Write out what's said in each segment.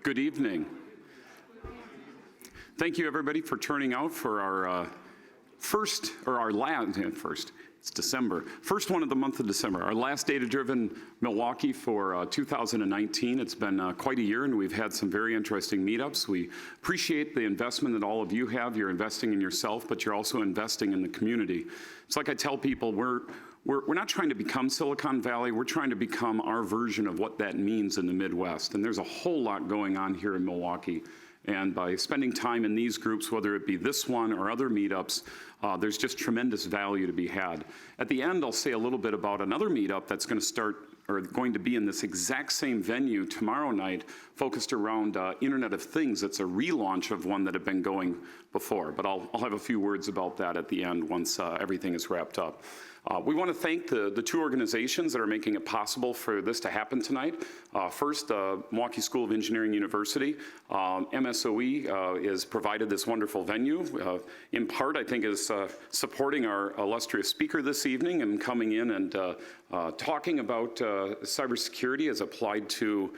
Good evening. Thank you, everybody, for turning out for our it's December, first one of the month of December, our last data-driven Milwaukee for 2019. It's been quite a year, and we've had some very interesting meetups. We appreciate the investment that all of you have. You're investing in yourself, but you're also investing in the community. It's like I tell people, we're not trying to become Silicon Valley. We're trying to become our version of what that means in the Midwest. And there's a whole lot going on here in Milwaukee. And by spending time in these groups, whether it be this one or other meetups, there's just tremendous value to be had. At the end, I'll say a little bit about another meetup that's going to start or going to be in this exact same venue tomorrow night, focused around Internet of Things. It's a relaunch of one that had been going before, but I'll have a few words about that at the end once everything is wrapped up. We want to thank the two organizations that are making it possible for this to happen tonight. First, Milwaukee School of Engineering University. MSOE has provided this wonderful venue. In part, I think, is supporting our illustrious speaker this evening and coming in and talking about cybersecurity as applied to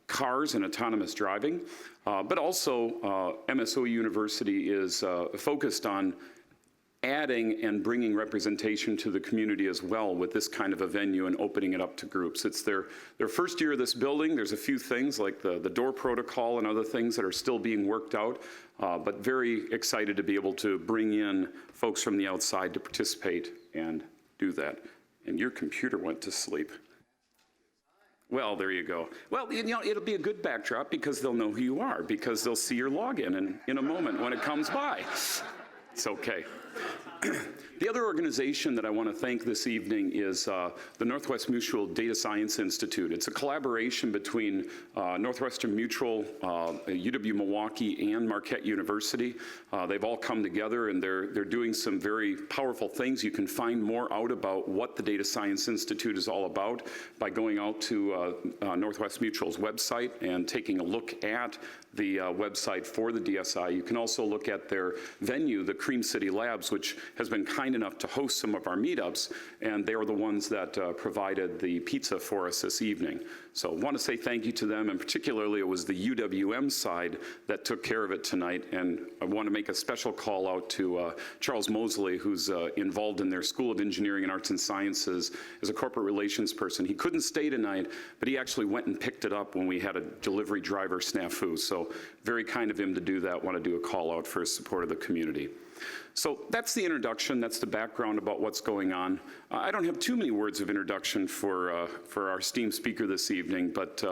cars and autonomous driving. But also, MSOE University is focused on adding and bringing representation to the community as well with this kind of a venue and opening it up to groups. It's their first year of this building. There's a few things like the door protocol and other things that are still being worked out, but very excited to be able to bring in folks from the outside to participate and do that. And your computer went to sleep. Well, there you go. Well, you know, it'll be a good backdrop because they'll know who you are, because they'll see your login in a moment when it comes by. It's okay. The other organization that I want to thank this evening is the Northwest Mutual Data Science Institute. It's a collaboration between Northwestern Mutual, UW-Milwaukee, and Marquette University. They've all come together, and they're doing some very powerful things. You can find more out about what the Data Science Institute is all about by going out to Northwest Mutual's website and taking a look at the website for the DSI. You can also look at their venue, the Cream City Labs, which has been kind enough to host some of our meetups, and they are the ones that provided the pizza for us this evening. So I want to say thank you to them, and particularly it was the UWM side that took care of it tonight, and I want to make a special call out to Charles Mosley, who's involved in their School of Engineering and Arts and Sciences as a corporate relations person. He couldn't stay tonight, but he actually went and picked it up when we had a delivery driver snafu, so very kind of him to do that. Want to do a call out for his support of the community. So that's the introduction, that's the background about what's going on. I don't have too many words of introduction for our esteemed speaker this evening, but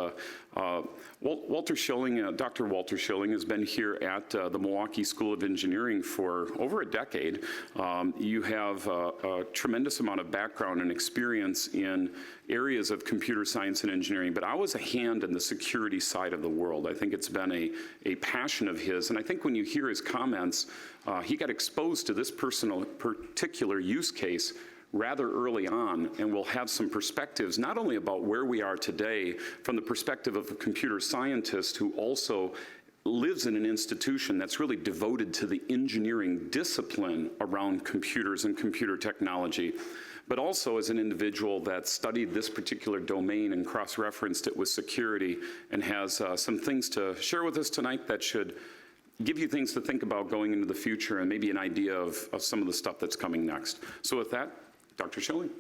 Walter Schilling, Dr. Walter Schilling has been here at the Milwaukee School of Engineering for over a decade. You have a tremendous amount of background and experience in areas of computer science and engineering, but I was a hand in the security side of the world. I think it's been a passion of his, and I think when you hear his comments, he got exposed to this particular use case rather early on, and we'll have some perspectives not only about where we are today from the perspective of a computer scientist who also lives in an institution that's really devoted to the engineering discipline around computers and computer technology, but also as an individual that studied this particular domain and cross-referenced it with security and has some things to share with us tonight that should give you things to think about going into the future and maybe an idea of some of the stuff that's coming next. So with that, Dr. Schilling.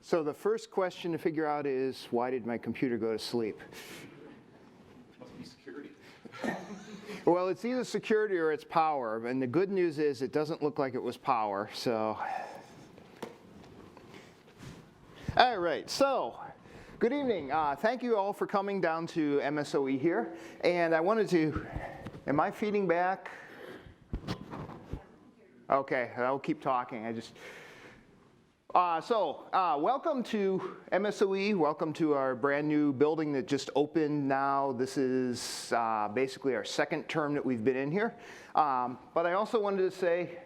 So the first question to figure out is, why did my computer go to sleep? Must be security. Well, it's either security or it's power, and the good news is it doesn't look like it was power, so. All right, so good evening. Thank you all for coming down to MSOE here, and I wanted to, am I feeding back? Okay, I'll keep talking. Welcome to MSOE. Welcome to our brand new building that just opened now. This is basically our second term that we've been in here. But I also wanted to say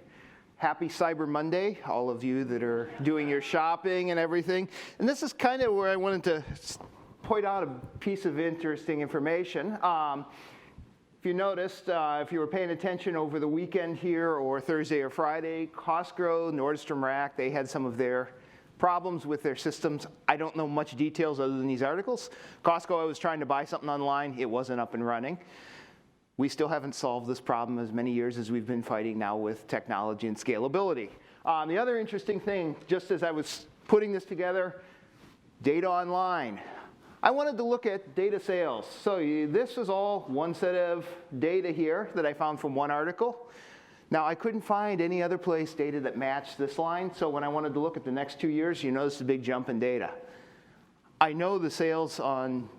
happy Cyber Monday, all of you that are doing your shopping and everything. And this is kind of where I wanted to point out a piece of interesting information. If you noticed, if you were paying attention over the weekend here or Thursday or Friday, Cosgrove, Nordstrom Rack, they had some of their problems with their systems. I don't know much details other than these articles. Costco, I was trying to buy something online. It wasn't up and running. We still haven't solved this problem as many years as we've been fighting now with technology and scalability. The other interesting thing, just as I was putting this together, data online. I wanted to look at data sales. So this is all one set of data here that I found from one article. Now, I couldn't find any other place data that matched this line, so when I wanted to look at the next 2 years, you notice a big jump in data. I know the sales on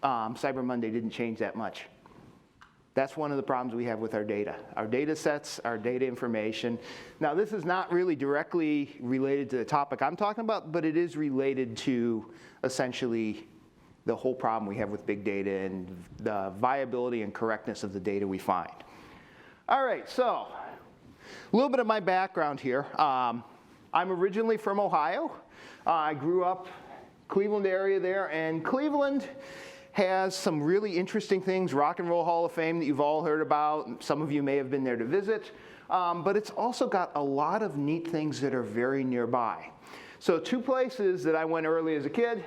Cyber Monday didn't change that much. That's one of the problems we have with our data sets, our data information. Now, this is not really directly related to the topic I'm talking about, but it is related to essentially the whole problem we have with big data and the viability and correctness of the data we find. All right, so a little bit of my background here. I'm originally from Ohio. I grew up Cleveland area there, and Cleveland has some really interesting things, Rock and Roll Hall of Fame that you've all heard about. Some of you may have been there to visit. But it's also got a lot of neat things that are very nearby. So 2 places that I went early as a kid.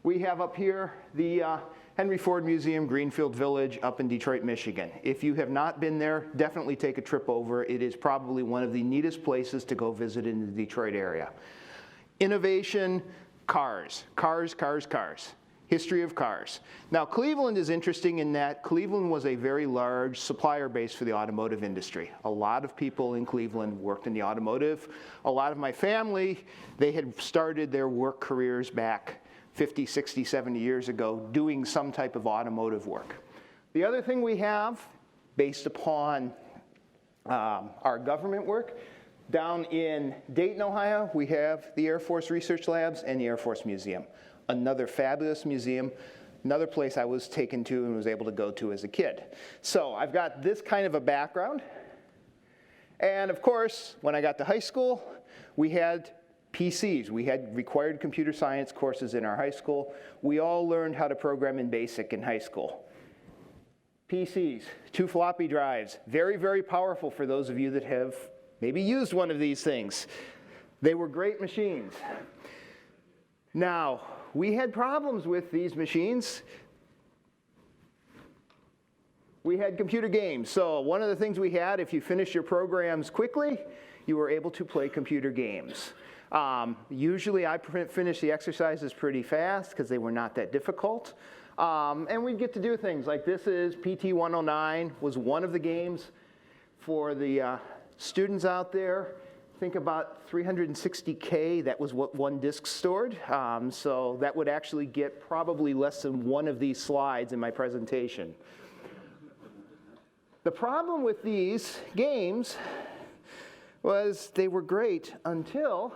We have up here the Henry Ford Museum, Greenfield Village, up in Detroit, Michigan. If you have not been there, definitely take a trip over. It is probably one of the neatest places to go visit in the Detroit area. Innovation, cars. History of cars. Now, Cleveland is interesting in that Cleveland was a very large supplier base for the automotive industry. A lot of people in Cleveland worked in the automotive. A lot of my family, they had started their work careers back 50, 60, 70 years ago doing some type of automotive work. The other thing we have, based upon our government work, down in Dayton, Ohio, we have the Air Force Research Labs and the Air Force Museum. Another fabulous museum, another place I was taken to and was able to go to as a kid. So I've got this kind of a background. And of course, when I got to high school, we had PCs. We had required computer science courses in our high school. We all learned how to program in BASIC in high school. PCs, 2 floppy drives, very, very powerful for those of you that have maybe used one of these things. They were great machines. Now, we had problems with these machines. We had computer games. So one of the things we had, if you finished your programs quickly, you were able to play computer games. Usually I finished the exercises pretty fast because they were not that difficult. And we'd get to do things like this is PT-109 was one of the games for the students out there. Think about 360K, that was what one disk stored. So that would actually get probably less than one of these slides in my presentation. The problem with these games was they were great until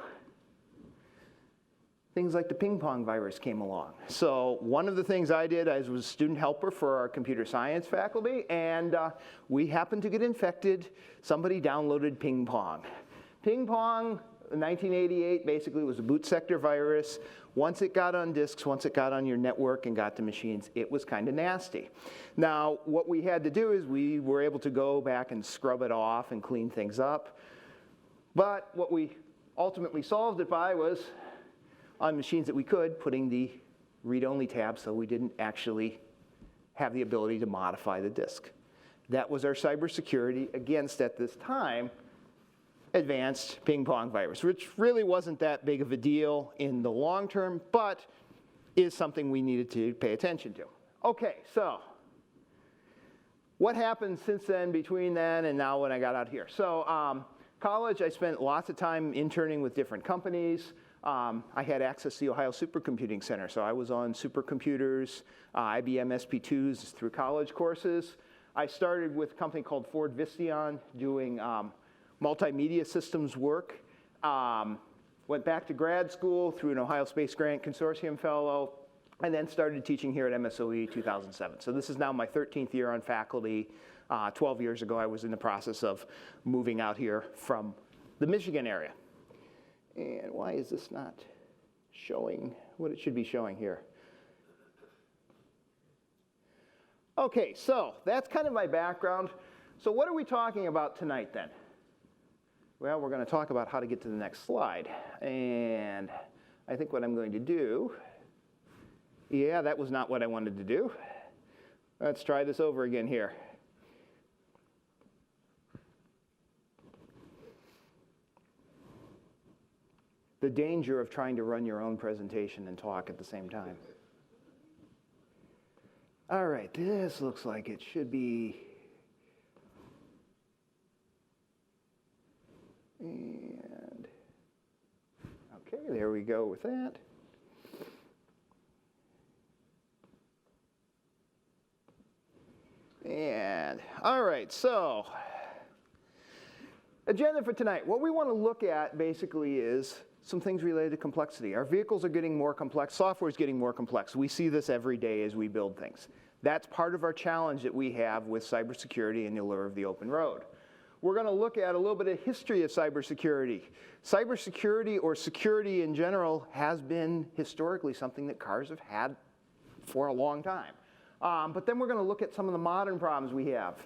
things like the ping pong virus came along. So one of the things I did, I was a student helper for our computer science faculty, and we happened to get infected. Somebody downloaded ping pong. Ping pong, in 1988, basically was a boot sector virus. Once it got on disks, once it got on your network and got to machines, it was kind of nasty. Now, what we had to do is we were able to go back and scrub it off and clean things up. But what we ultimately solved it by was, on machines that we could, putting the read-only tab so we didn't actually have the ability to modify the disk. That was our cybersecurity against, at this time, advanced ping pong virus, which really wasn't that big of a deal in the long term, but is something we needed to pay attention to. Okay, so what happened since then, between then and now when I got out here? So college, I spent lots of time interning with different companies. I had access to the Ohio Supercomputing Center, so I was on supercomputers, IBM SP2s through college courses. I started with a company called Ford Visteon doing multimedia systems work. Went back to grad school through an Ohio Space Grant Consortium fellow, and then started teaching here at MSOE 2007. So this is now my 13th year on faculty. 12 years ago, I was in the process of moving out here from the Michigan area. And why is this not showing what it should be showing here? Okay, so that's kind of my background. So what are we talking about tonight then? Well, we're going to talk about how to get to the next slide. And I think what I'm going to do, yeah, that was not what I wanted to do. Let's try this over again here. The danger of trying to run your own presentation and talk at the same time. All right, this looks like it should be. And okay, there we go with that. And all right, so agenda for tonight. What we want to look at basically is some things related to complexity. Our vehicles are getting more complex. Software is getting more complex. We see this every day as we build things. That's part of our challenge that we have with cybersecurity and the allure of the open road. We're going to look at a little bit of history of cybersecurity. Cybersecurity, or security in general, has been historically something that cars have had for a long time. But then we're going to look at some of the modern problems we have.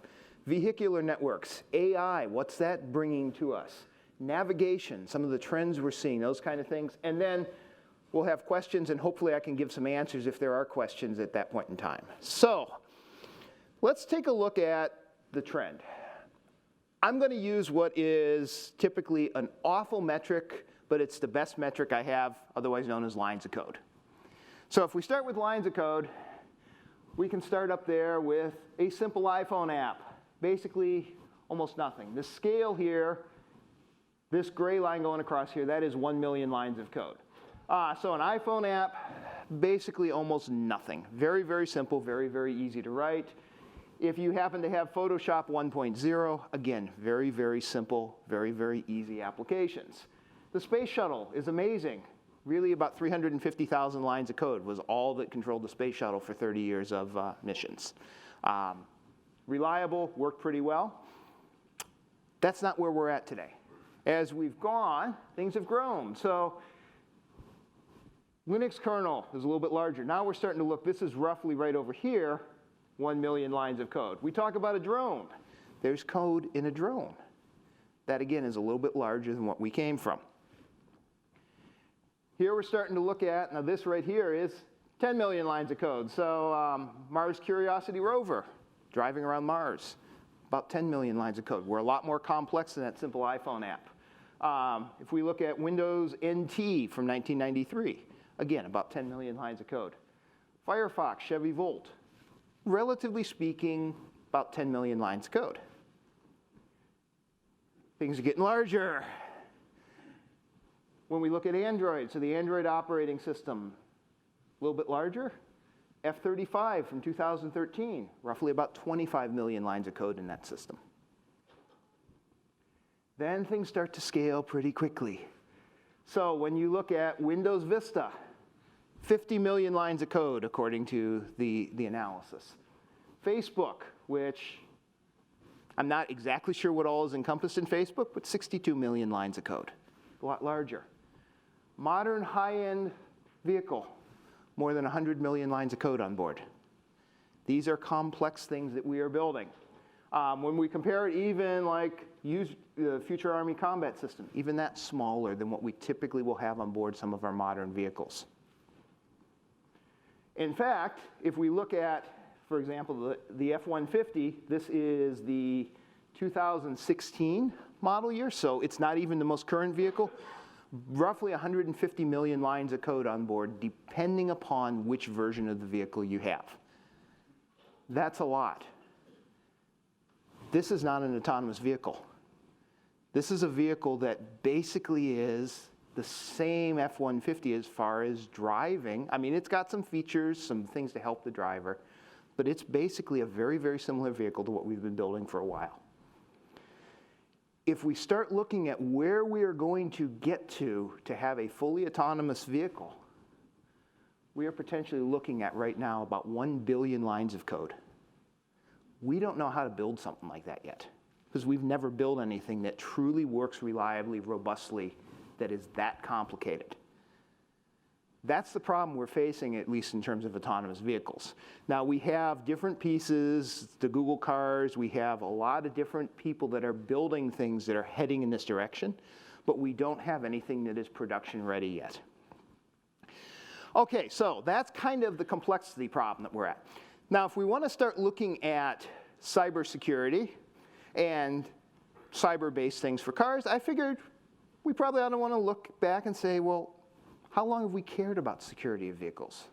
Vehicular networks, AI, what's that bringing to us? Navigation, some of the trends we're seeing, those kind of things. And then we'll have questions, and hopefully I can give some answers if there are questions at that point in time. So let's take a look at the trend. I'm going to use what is typically an awful metric, but it's the best metric I have, otherwise known as lines of code. So if we start with lines of code, we can start up there with a simple iPhone app. Basically, almost nothing. The scale here, this gray line going across here, that is 1 million lines of code. So an iPhone app, basically almost nothing. Very, very simple, very, very easy to write. If you happen to have Photoshop 1.0, again, very, very simple, very, very easy applications. The Space Shuttle is amazing. Really about 350,000 lines of code was all that controlled the Space Shuttle for 30 years of missions. Reliable, worked pretty well. That's not where we're at today. As we've gone, things have grown. So Linux kernel is a little bit larger. Now we're starting to look, this is roughly right over here, 1 million lines of code. We talk about a drone. There's code in a drone. That, again, is a little bit larger than what we came from. Here we're starting to look at, now this right here is 10 million lines of code. So Mars Curiosity rover, driving around Mars, about 10 million lines of code. We're a lot more complex than that simple iPhone app. If we look at Windows NT from 1993, again, about 10 million lines of code. Firefox, Chevy Volt, relatively speaking, about 10 million lines of code. Things are getting larger. When we look at Android, so the Android operating system, a little bit larger. F-35 from 2013, roughly about 25 million lines of code in that system. Then things start to scale pretty quickly. So when you look at Windows Vista, 50 million lines of code according to the analysis. Facebook, which I'm not exactly sure what all is encompassed in Facebook, but 62 million lines of code, a lot larger. Modern high-end vehicle, more than 100 million lines of code on board. These are complex things that we are building. When we compare it even like the Future Army Combat System, even that's smaller than what we typically will have on board some of our modern vehicles. In fact, if we look at, for example, the F-150, this is the 2016 model year, so it's not even the most current vehicle. Roughly 150 million lines of code on board, depending upon which version of the vehicle you have. That's a lot. This is not an autonomous vehicle. This is a vehicle that basically is the same F-150 as far as driving. I mean, it's got some features, some things to help the driver, but it's basically a very, very similar vehicle to what we've been building for a while. If we start looking at where we are going to get to have a fully autonomous vehicle, we are potentially looking at right now about 1 billion lines of code. We don't know how to build something like that yet, because we've never built anything that truly works reliably, robustly, that is that complicated. That's the problem we're facing, at least in terms of autonomous vehicles. Now, we have different pieces, the Google cars, we have a lot of different people that are building things that are heading in this direction, but we don't have anything that is production ready yet. Okay, so that's kind of the complexity problem that we're at. Now, if we want to start looking at cybersecurity and cyber-based things for cars, I figured we probably ought to want to look back and say, well, how long have we cared about security of vehicles?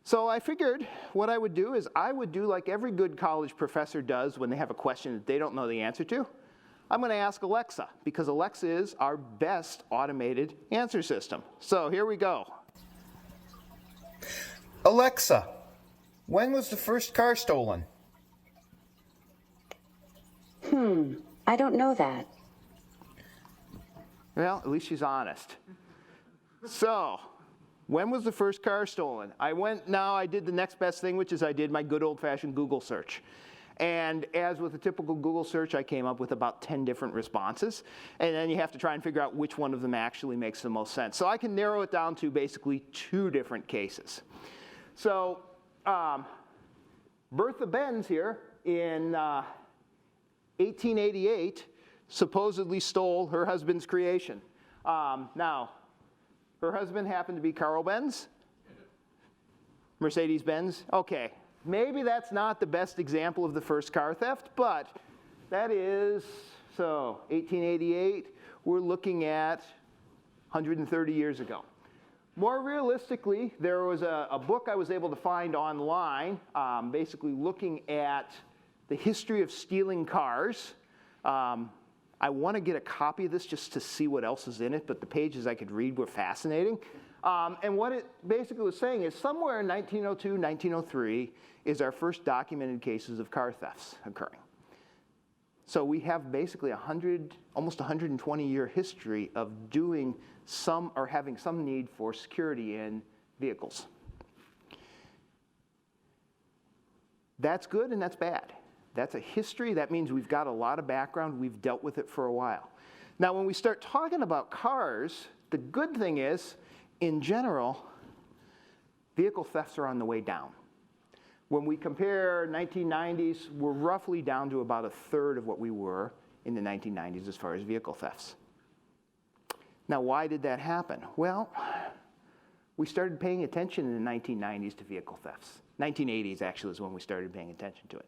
So I figured what I would do is I would do like every good college professor does when they have a question that they don't know the answer to. I'm going to ask Alexa, because Alexa is our best automated answer system. So here we go. Alexa, when was the first car stolen? I don't know that. Well, at least she's honest. So, when was the first car stolen? I did the next best thing, which is I did my good old-fashioned Google search. And as with a typical Google search, I came up with about 10 different responses. And then you have to try and figure out which one of them actually makes the most sense. So I can narrow it down to basically 2 different cases. So, Bertha Benz here in 1888 supposedly stole her husband's creation. Now, her husband happened to be Carl Benz? Mercedes-Benz? Okay, maybe that's not the best example of the first car theft, but that is, so 1888, we're looking at 130 years ago. More realistically, there was a book I was able to find online, basically looking at the history of stealing cars. I want to get a copy of this just to see what else is in it, but the pages I could read were fascinating. And what it basically was saying is somewhere in 1902, 1903 is our first documented cases of car thefts occurring. So we have basically almost 120-year history of doing some or having some need for security in vehicles. That's good and that's bad. That's a history. That means we've got a lot of background. We've dealt with it for a while. Now, when we start talking about cars, the good thing is, in general, vehicle thefts are on the way down. When we compare 1990s, we're roughly down to about 1/3 of what we were in the 1990s as far as vehicle thefts. Now, why did that happen? Well, we started paying attention in the 1990s to vehicle thefts. 1980s actually is when we started paying attention to it.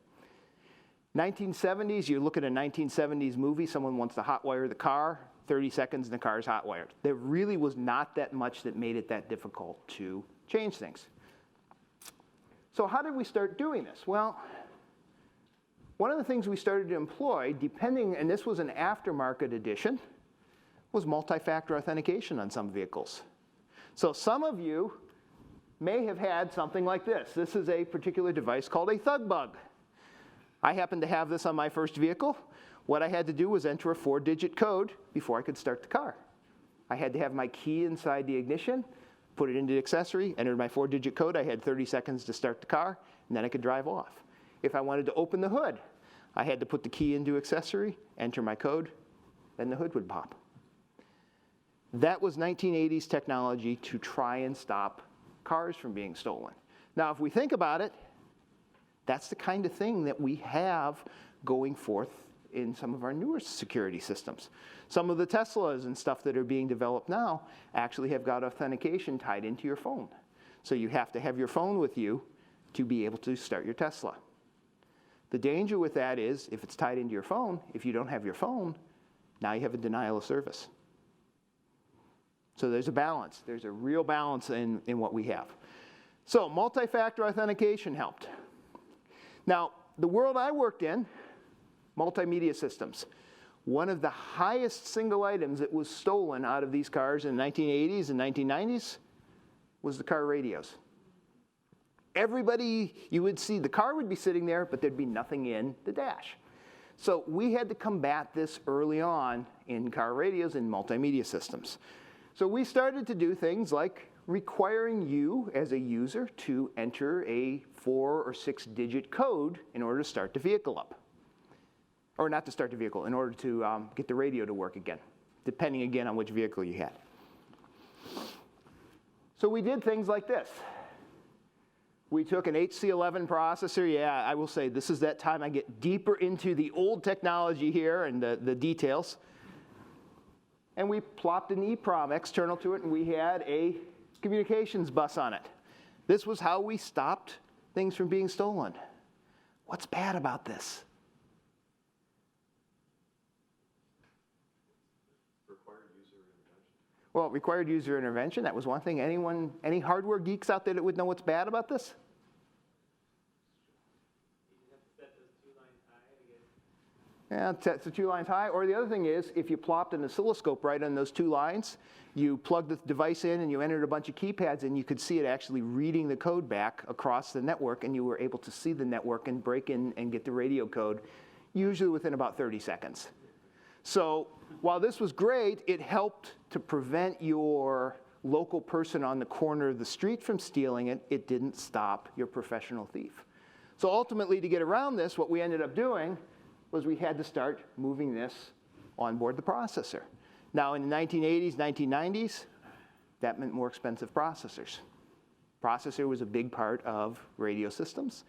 1970s, you look at a 1970s movie, someone wants to hotwire the car, 30 seconds and the car's hotwired. There really was not that much that made it that difficult to change things. So how did we start doing this? Well, one of the things we started to employ, and this was an aftermarket edition, was multi-factor authentication on some vehicles. So some of you may have had something like this. This is a particular device called a ThugBug. I happened to have this on my first vehicle. What I had to do was enter a 4-digit code before I could start the car. I had to have my key inside the ignition, put it into the accessory, entered my 4-digit code. I had 30 seconds to start the car, and then I could drive off. If I wanted to open the hood, I had to put the key into accessory, enter my code, then the hood would pop. That was 1980s technology to try and stop cars from being stolen. Now, if we think about it, that's the kind of thing that we have going forth in some of our newer security systems. Some of the Teslas and stuff that are being developed now actually have got authentication tied into your phone. So you have to have your phone with you to be able to start your Tesla. The danger with that is, if it's tied into your phone, if you don't have your phone, now you have a denial of service. So there's a balance. There's a real balance in what we have. So multi-factor authentication helped. Now, the world I worked in, multimedia systems, one of the highest single items that was stolen out of these cars in the 1980s and 1990s was the car radios. Everybody, you would see, the car would be sitting there, but there'd be nothing in the dash. So we had to combat this early on in car radios and multimedia systems. So we started to do things like requiring you as a user to enter a 4 or 6-digit code in order to start the vehicle up. Or not to start the vehicle, in order to get the radio to work again, depending again on which vehicle you had. So we did things like this. We took an HC11 processor. Yeah, I will say this is that time I get deeper into the old technology here and the details. And we plopped an EEPROM external to it, and we had a communications bus on it. This was how we stopped things from being stolen. What's bad about this? Well, it required user intervention. That was one thing. Anyone, any hardware geeks out there that would know what's bad about this? Yeah, it's the 2 lines high. Or the other thing is, if you plopped an oscilloscope right on those 2 lines, you plugged the device in and you entered a bunch of keypads and you could see it actually reading the code back across the network, and you were able to see the network and break in and get the radio code, usually within about 30 seconds. So while this was great, it helped to prevent your local person on the corner of the street from stealing it. It didn't stop your professional thief. So ultimately, to get around this, what we ended up doing was we had to start moving this on board the processor. Now, in the 1980s, 1990s, that meant more expensive processors. Processor was a big part of radio systems.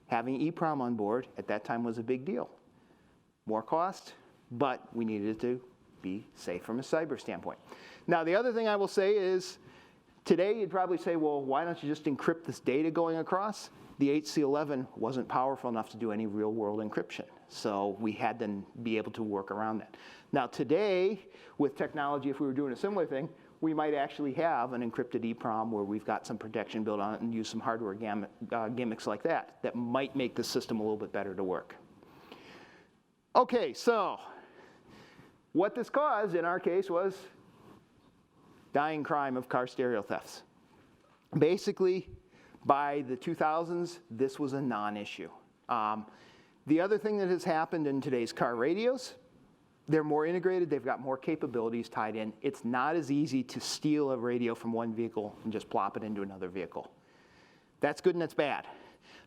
Having EEPROM on board at that time was a big deal. More cost, but we needed it to be safe from a cyber standpoint. Now, the other thing I will say is, today you'd probably say, well, why don't you just encrypt this data going across? The HC11 wasn't powerful enough to do any real-world encryption, so we had to be able to work around that. Now today, with technology, if we were doing a similar thing, we might actually have an encrypted EEPROM where we've got some protection built on it and use some hardware gimmicks like that that might make the system a little bit better to work. Okay, so what this caused in our case was dying crime of car stereo thefts. Basically, by the 2000s, this was a non-issue. The other thing that has happened in today's car radios, they're more integrated, they've got more capabilities tied in. It's not as easy to steal a radio from one vehicle and just plop it into another vehicle. That's good and that's bad.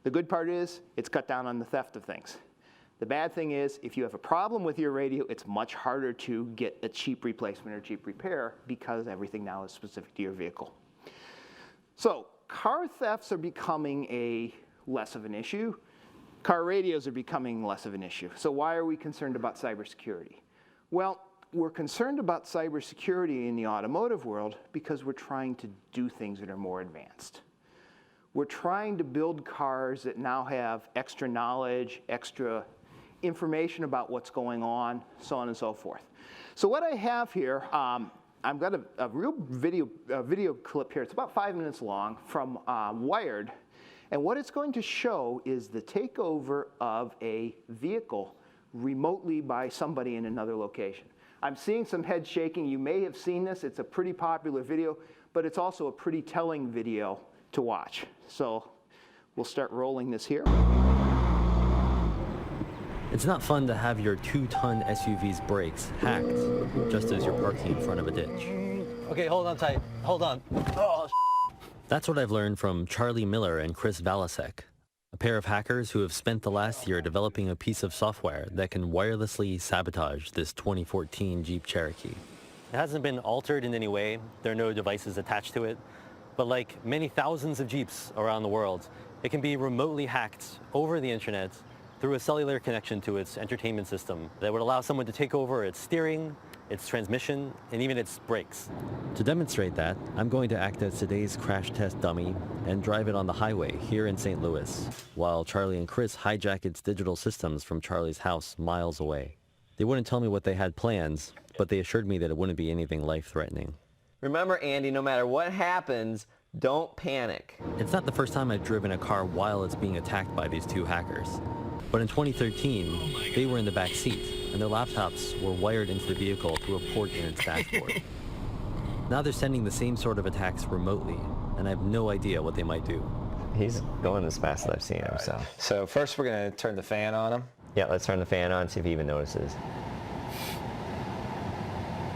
The good part is it's cut down on the theft of things. The bad thing is if you have a problem with your radio, it's much harder to get a cheap replacement or cheap repair because everything now is specific to your vehicle. So car thefts are becoming less of an issue. Car radios are becoming less of an issue. So why are we concerned about cybersecurity? Well, we're concerned about cybersecurity in the automotive world because we're trying to do things that are more advanced. We're trying to build cars that now have extra knowledge, extra information about what's going on, so on and so forth. So what I have here, I've got a real video clip here. It's about 5 minutes long from Wired. And what it's going to show is the takeover of a vehicle remotely by somebody in another location. I'm seeing some head shaking. You may have seen this. It's a pretty popular video, but it's also a pretty telling video to watch. So we'll start rolling this here. It's not fun to have your 2-ton SUV's brakes hacked just as you're parking in front of a ditch. Okay, hold on tight. Hold on. Oh, That's what I've learned from Charlie Miller and Chris Valasek, a pair of hackers who have spent the last year developing a piece of software that can wirelessly sabotage this 2014 Jeep Cherokee. It hasn't been altered in any way. There are no devices attached to it. But like many thousands of Jeeps around the world, it can be remotely hacked over the internet through a cellular connection to its entertainment system that would allow someone to take over its steering, its transmission, and even its brakes. To demonstrate that, I'm going to act as today's crash test dummy and drive it on the highway here in St. Louis, while Charlie and Chris hijack its digital systems from Charlie's house miles away. They wouldn't tell me what they had plans, but they assured me that it wouldn't be anything life-threatening. remember, Andy, no matter what happens, don't panic. It's not the first time I've driven a car while it's being attacked by these two hackers. But in 2013, they were in the back seat, and their laptops were wired into the vehicle through a port in its dashboard. Now they're sending the same sort of attacks remotely, and I have no idea what they might do. He's going as fast as I've seen him, so. So first we're going to turn the fan on him. Yeah, let's turn the fan on, see if he even notices.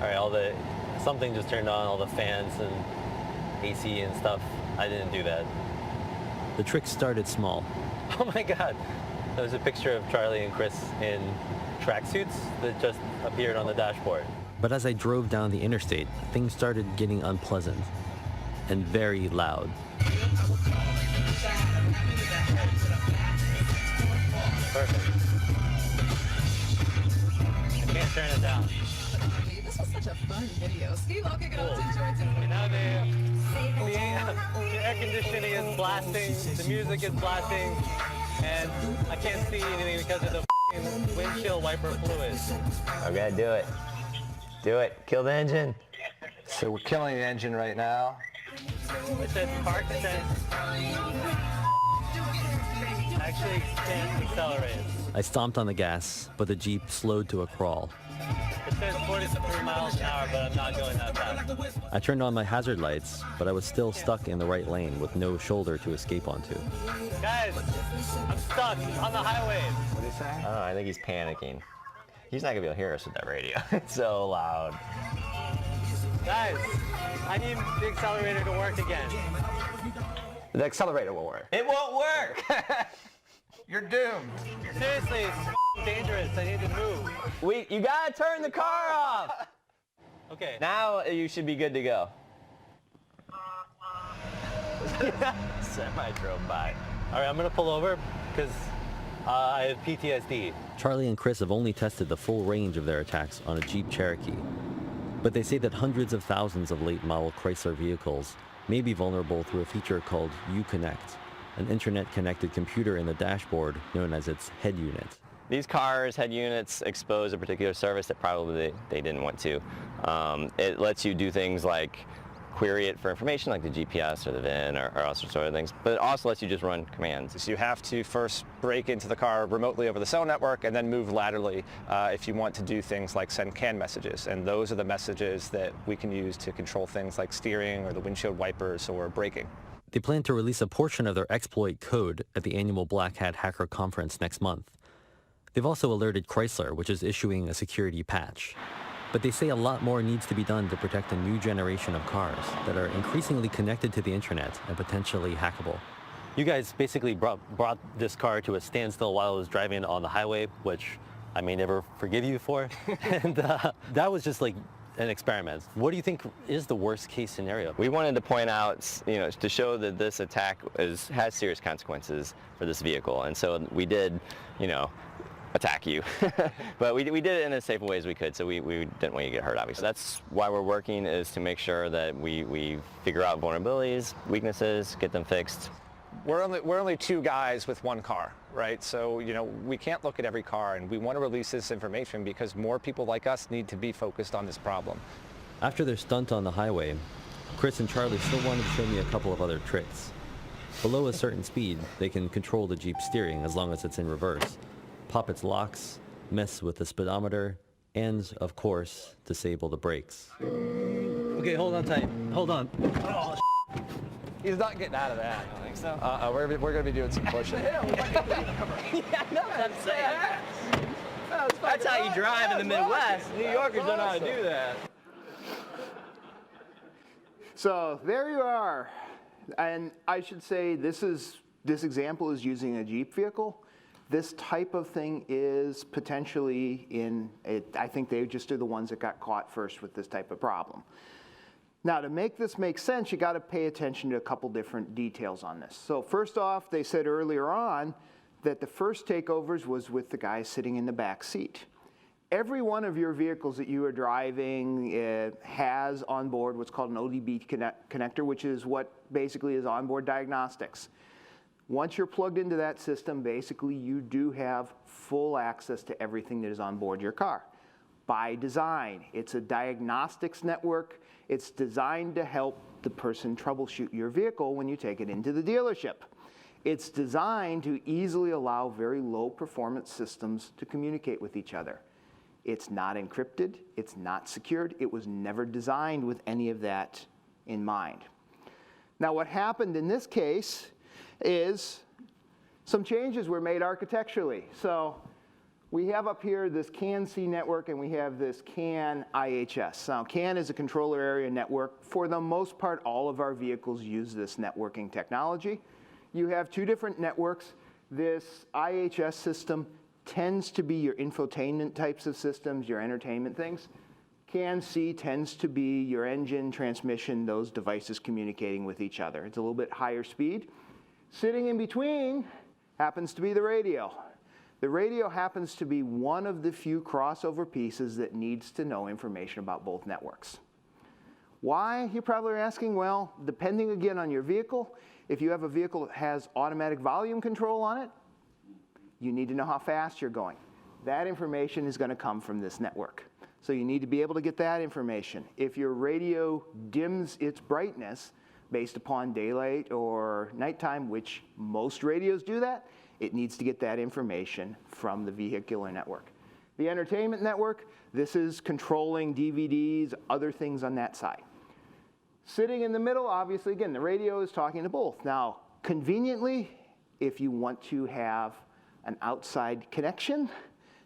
All right, something just turned on, all the fans and AC and stuff. I didn't do that. The trick started small. Oh my God. There's a picture of Charlie and Chris in tracksuits that just appeared on the dashboard. But as I drove down the interstate, things started getting unpleasant and very loud. Perfect. I can't turn it down. This was such a fun video. Steve, I'll kick it off to George. conditioning is blasting, the music is blasting, and I can't see anything because of the f***ing windshield wiper fluid. Okay, do it. Do it. Kill the engine. So we're killing the engine right now. It says park sense. Actually can't accelerate. I stomped on the gas, but the Jeep slowed to a crawl. It says 43 miles an hour, but I'm not going that fast. I turned on my hazard lights, but I was still stuck in the right lane with no shoulder to escape onto. Guys, I'm stuck on the highway. What do you say? Oh, I think he's panicking. He's not gonna be able to hear us with that radio. It's so loud. Guys, I need the accelerator to work again. The accelerator will work. It won't work. You're doomed. Seriously, it's f***ing dangerous. I need to move. You gotta turn the car off. Okay. Now you should be good to go. Semi drove by. All right, I'm going to pull over because I have PTSD. Charlie and Chris have only tested the full range of their attacks on a Jeep Cherokee. But they say that hundreds of thousands of late model Chrysler vehicles may be vulnerable through a feature called Uconnect, an internet-connected computer in the dashboard known as its head unit. These cars, head units, expose a particular service that probably they didn't want to. It lets you do things like query it for information like the GPS or the VIN or all sorts of other things, but it also lets you just run commands. So you have to first break into the car remotely over the cell network and then move laterally if you want to do things like send CAN messages. And those are the messages that we can use to control things like steering or the windshield wipers or braking. They plan to release a portion of their exploit code at the annual Black Hat Hacker Conference next month. They've also alerted Chrysler, which is issuing a security patch. But they say a lot more needs to be done to protect a new generation of cars that are increasingly connected to the internet and potentially hackable. You guys basically brought this car to a standstill while it was driving on the highway, which I may never forgive you for. And that was just like an experiment. What do you think is the worst case scenario? We wanted to point out, to show that this attack has serious consequences for this vehicle. And so we did, attack you. But we did it in as safe a way as we could, so we didn't want you to get hurt, obviously. That's why we're working, is to make sure that we figure out vulnerabilities, weaknesses, get them fixed. We're only two guys with one car, right? So, we can't look at every car, and we want to release this information because more people like us need to be focused on this problem. After their stunt on the highway, Chris and Charlie still wanted to show me a couple of other tricks. Below a certain speed, they can control the Jeep steering as long as it's in reverse, pop its locks, mess with the speedometer, and, of course, disable the brakes. Okay, hold on tight. Hold on. Oh, He's not getting out of that. I think so. We're going to be doing some pushing. Yeah, I know what I'm saying. That's how you drive in the Midwest. New Yorkers don't know how to do that. So there you are. And I should say this example is using a Jeep vehicle. This type of thing is potentially in it. I think they just are the ones that got caught first with this type of problem. Now, to make this make sense, you got to pay attention to a couple different details on this. So first off, they said earlier on that the first takeovers was with the guy sitting in the back seat. Every one of your vehicles that you are driving has on board what's called an ODB connector, which is what basically is onboard diagnostics. Once you're plugged into that system, basically you do have full access to everything that is on board your car. By design, it's a diagnostics network. It's designed to help the person troubleshoot your vehicle when you take it into the dealership. It's designed to easily allow very low performance systems to communicate with each other. It's not encrypted, it's not secured. It was never designed with any of that in mind. Now, what happened in this case is some changes were made architecturally. So we have up here this CAN-C network, and we have this CAN IHS. Now, CAN is a controller area network. For the most part, all of our vehicles use this networking technology. You have two different networks. This IHS system tends to be your infotainment types of systems, your entertainment things. CAN-C tends to be your engine, transmission, those devices communicating with each other. It's a little bit higher speed. Sitting in between happens to be the radio. The radio happens to be one of the few crossover pieces that needs to know information about both networks. Why, you probably are asking? Well, depending again on your vehicle, if you have a vehicle that has automatic volume control on it, you need to know how fast you're going. That information is going to come from this network. So you need to be able to get that information. If your radio dims its brightness based upon daylight or nighttime, which most radios do that, it needs to get that information from the vehicular network. The entertainment network, this is controlling DVDs, other things on that side. Sitting in the middle, obviously, again, the radio is talking to both. Now, conveniently, if you want to have an outside connection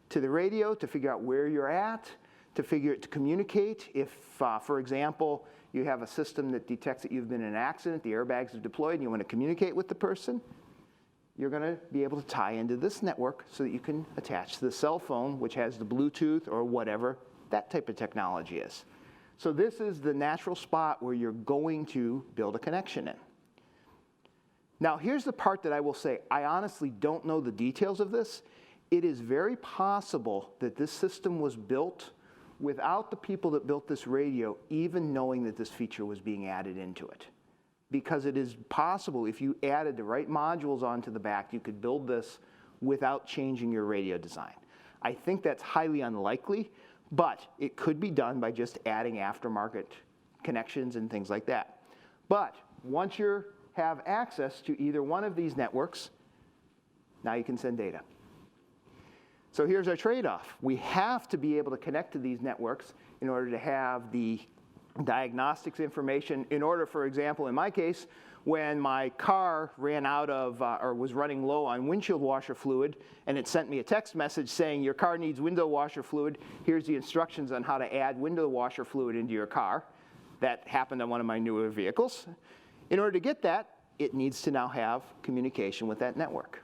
to the radio to figure out where you're at, to communicate, if, for example, you have a system that detects that you've been in an accident, the airbags are deployed, and you want to communicate with the person, you're going to be able to tie into this network so that you can attach to the cell phone, which has the Bluetooth or whatever that type of technology is. So this is the natural spot where you're going to build a connection in. Now, here's the part that I will say, I honestly don't know the details of this. It is very possible that this system was built without the people that built this radio even knowing that this feature was being added into it. Because it is possible, if you added the right modules onto the back, you could build this without changing your radio design. I think that's highly unlikely, but it could be done by just adding aftermarket connections and things like that. But once you have access to either one of these networks, now you can send data. So here's our trade-off. We have to be able to connect to these networks in order to have the diagnostics information in order, for example, in my case, when my car ran out of or was running low on windshield washer fluid and it sent me a text message saying your car needs window washer fluid, here's the instructions on how to add window washer fluid into your car. That happened on one of my newer vehicles. In order to get that, it needs to now have communication with that network.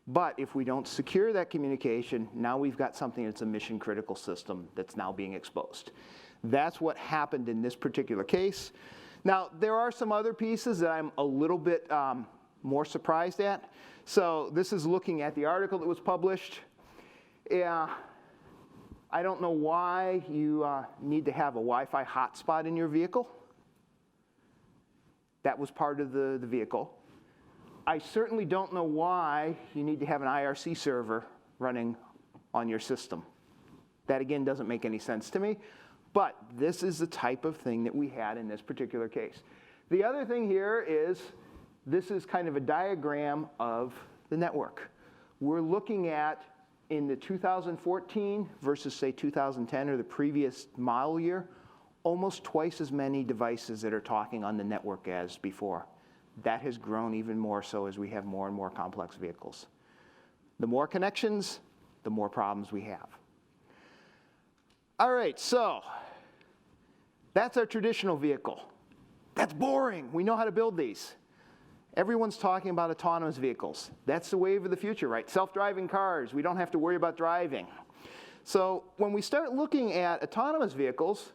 But if we don't secure that communication, now we've got something that's a mission critical system that's now being exposed. That's what happened in this particular case. Now, there are some other pieces that I'm a little bit more surprised at. So this is looking at the article that was published. I don't know why you need to have a Wi-Fi hotspot in your vehicle. That was part of the vehicle. I certainly don't know why you need to have an IRC server running on your system. That, again, doesn't make any sense to me. But this is the type of thing that we had in this particular case. The other thing here is this is kind of a diagram of the network. We're looking at, in the 2014 versus, say, 2010 or the previous model year, almost twice as many devices that are talking on the network as before. That has grown even more so as we have more and more complex vehicles. The more connections, the more problems we have. All right, so that's our traditional vehicle. That's boring. We know how to build these. Everyone's talking about autonomous vehicles. That's the wave of the future, right? Self-driving cars. We don't have to worry about driving. So when we start looking at autonomous vehicles,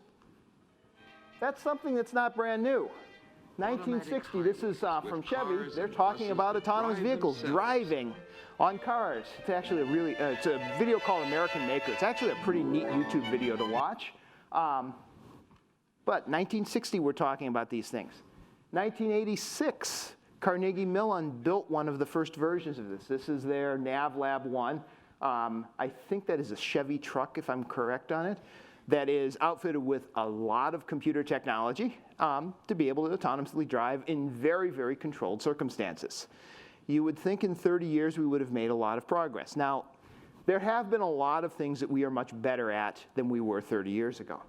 that's something that's not brand new. 1960, this is from Chevy. They're talking about autonomous vehicles driving on cars. It's actually it's a video called American Maker. It's actually a pretty neat YouTube video to watch. But 1960, we're talking about these things. 1986, Carnegie Mellon built one of the first versions of this. This is their NavLab 1. I think that is a Chevy truck, if I'm correct on it, that is outfitted with a lot of computer technology to be able to autonomously drive in very, very controlled circumstances. You would think in 30 years we would have made a lot of progress. Now, there have been a lot of things that we are much better at than we were 30 years ago.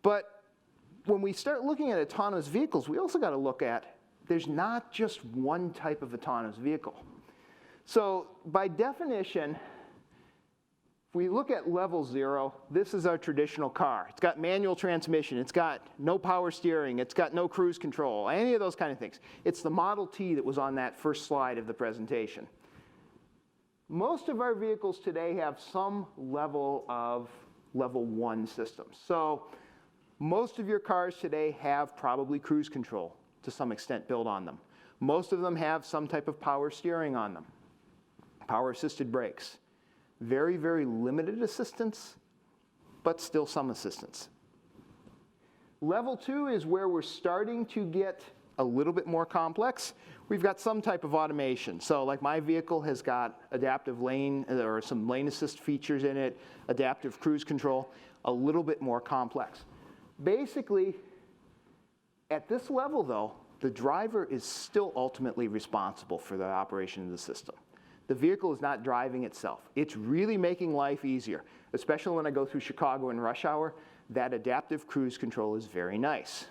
But when we start looking at autonomous vehicles, we also got to look at, there's not just one type of autonomous vehicle. So by definition, if we look at level 0, this is our traditional car. It's got manual transmission. It's got no power steering. It's got no cruise control, any of those kind of things. It's the Model T that was on that first slide of the presentation. Most of our vehicles today have some level of level 1 systems. So most of your cars today have probably cruise control to some extent built on them. Most of them have some type of power steering on them, power assisted brakes. Very, very limited assistance, but still some assistance. Level 2 is where we're starting to get a little bit more complex. We've got some type of automation. So like my vehicle has got adaptive lane, or some lane assist features in it, adaptive cruise control, a little bit more complex. Basically, at this level though, the driver is still ultimately responsible for the operation of the system. The vehicle is not driving itself. It's really making life easier, especially when I go through Chicago in rush hour. That adaptive cruise control is very nice.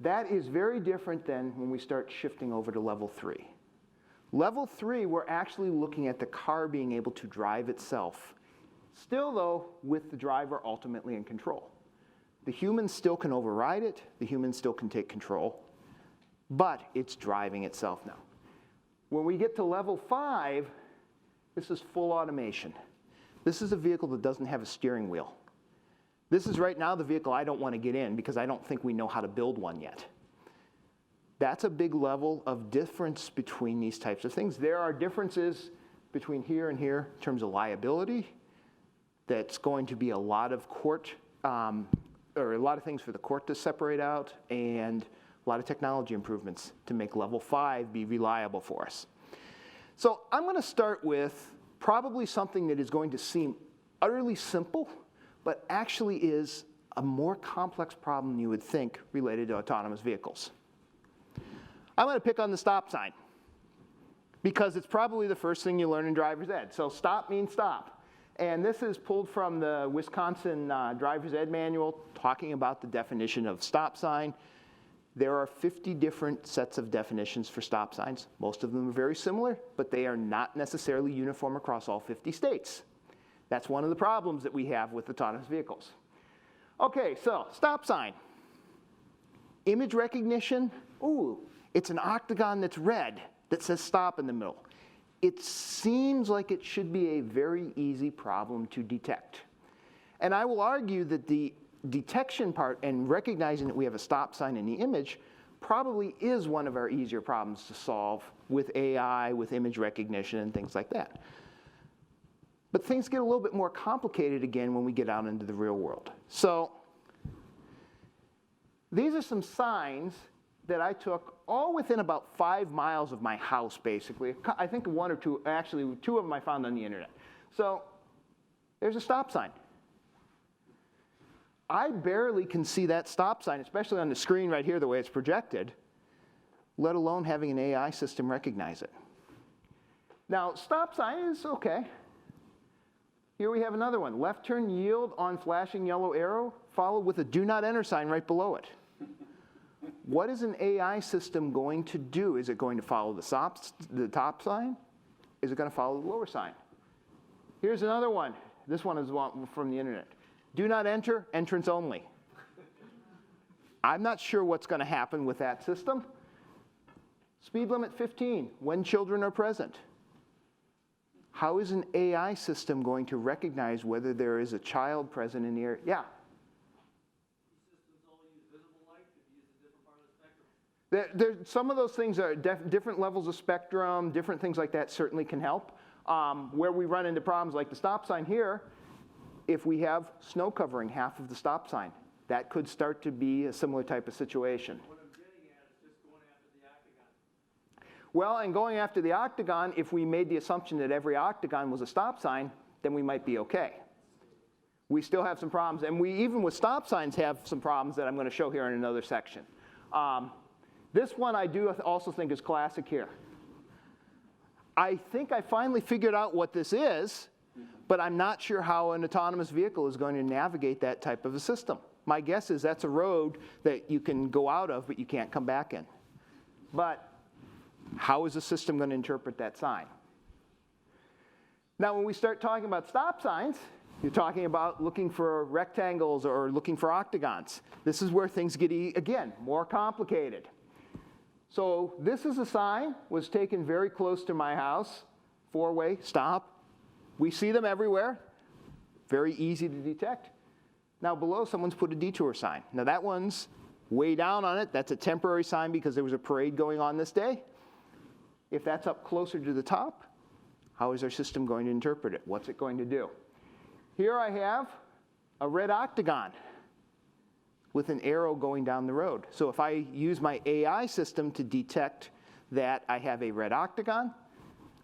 That is very different than when we start shifting over to level 3. Level 3, we're actually looking at the car being able to drive itself. Still though, with the driver ultimately in control. The human still can override it, the human still can take control, but it's driving itself now. When we get to level 5, this is full automation. This is a vehicle that doesn't have a steering wheel. This is right now the vehicle I don't want to get in because I don't think we know how to build one yet. That's a big level of difference between these types of things. There are differences between here and here in terms of liability. That's going to be a lot of court, or a lot of things for the court to separate out, and a lot of technology improvements to make level 5 be reliable for us. So I'm going to start with probably something that is going to seem utterly simple, but actually is a more complex problem than you would think related to autonomous vehicles. I'm going to pick on the stop sign because it's probably the first thing you learn in driver's ed. So stop means stop. And this is pulled from the Wisconsin driver's ed manual talking about the definition of stop sign. There are 50 different sets of definitions for stop signs. Most of them are very similar, but they are not necessarily uniform across all 50 states. That's one of the problems that we have with autonomous vehicles. Okay, so stop sign. Image recognition, ooh, it's an octagon that's red that says stop in the middle. It seems like it should be a very easy problem to detect. And I will argue that the detection part and recognizing that we have a stop sign in the image probably is one of our easier problems to solve with AI, with image recognition and things like that. But things get a little bit more complicated again when we get out into the real world. So these are some signs that I took all within about 5 miles of my house, basically. I think one or two, actually 2 of them I found on the internet. So there's a stop sign. I barely can see that stop sign, especially on the screen right here, the way it's projected, let alone having an AI system recognize it. Now, stop sign is okay. Here we have another one. Left turn yield on flashing yellow arrow, followed with a do not enter sign right below it. What is an AI system going to do? Is it going to follow the top sign? Is it going to follow the lower sign? Here's another one. This one is one from the internet. Do not enter, entrance only. I'm not sure what's going to happen with that system. Speed limit 15, when children are present. How is an AI system going to recognize whether there is a child present in the area? Yeah? Some of those things are different levels of spectrum, different things like that certainly can help. Where we run into problems like the stop sign here, if we have snow covering half of the stop sign, that could start to be a similar type of situation. What I'm getting at is just going after the octagon. Well, and going after the octagon, if we made the assumption that every octagon was a stop sign, then we might be okay. We still have some problems, and we even with stop signs have some problems that I'm going to show here in another section. This one I do also think is classic here. I think I finally figured out what this is, but I'm not sure how an autonomous vehicle is going to navigate that type of a system. My guess is that's a road that you can go out of, but you can't come back in. But how is the system going to interpret that sign? Now, when we start talking about stop signs, you're talking about looking for rectangles or looking for octagons. This is where things get, again, more complicated. So this is a sign, was taken very close to my house, 4-way, stop. We see them everywhere, very easy to detect. Now below, someone's put a detour sign. Now that one's way down on it. That's a temporary sign because there was a parade going on this day. If that's up closer to the top, how is our system going to interpret it? What's it going to do? Here I have a red octagon. with an arrow going down the road. So if I use my AI system to detect that I have a red octagon,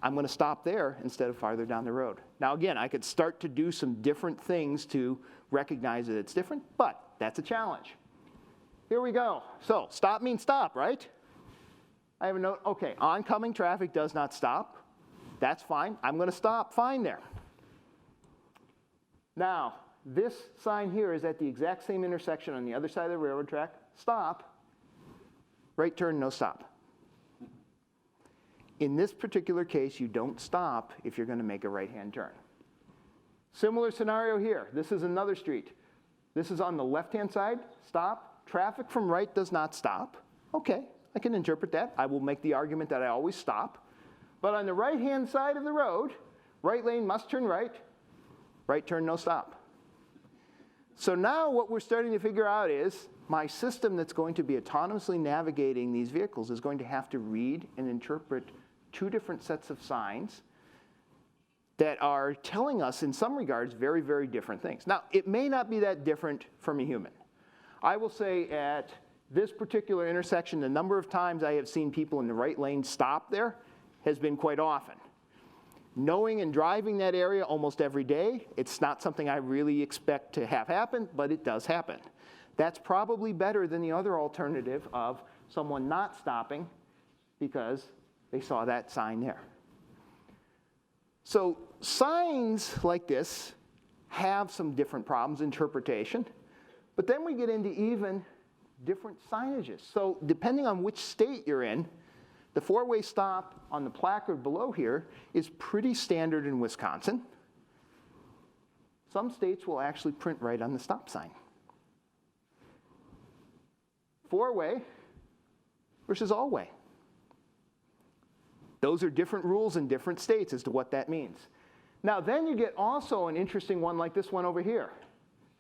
I'm going to stop there instead of farther down the road. Now again, I could start to do some different things to recognize that it's different, but that's a challenge. Here we go. So stop means stop, right? I have a note, okay, oncoming traffic does not stop. That's fine. I'm going to stop fine there. Now, this sign here is at the exact same intersection on the other side of the railroad track. Stop, right turn, no stop. In this particular case, you don't stop if you're going to make a right-hand turn. Similar scenario here. This is another street. This is on the left-hand side. Stop. Traffic from right does not stop. Okay, I can interpret that. I will make the argument that I always stop. But on the right-hand side of the road, right lane must turn right. Right turn, no stop. So now what we're starting to figure out is my system that's going to be autonomously navigating these vehicles is going to have to read and interpret two different sets of signs that are telling us, in some regards, very, very different things. Now, it may not be that different from a human. I will say at this particular intersection, the number of times I have seen people in the right lane stop there has been quite often. Knowing and driving that area almost every day, it's not something I really expect to have happen, but it does happen. That's probably better than the other alternative of someone not stopping because they saw that sign there. So signs like this have some different problems, interpretation, but then we get into even different signages. So depending on which state you're in, the four-way stop on the placard below here is pretty standard in Wisconsin. Some states will actually print right on the stop sign. Four-way versus all-way. Those are different rules in different states as to what that means. Now then you get also an interesting one like this one over here.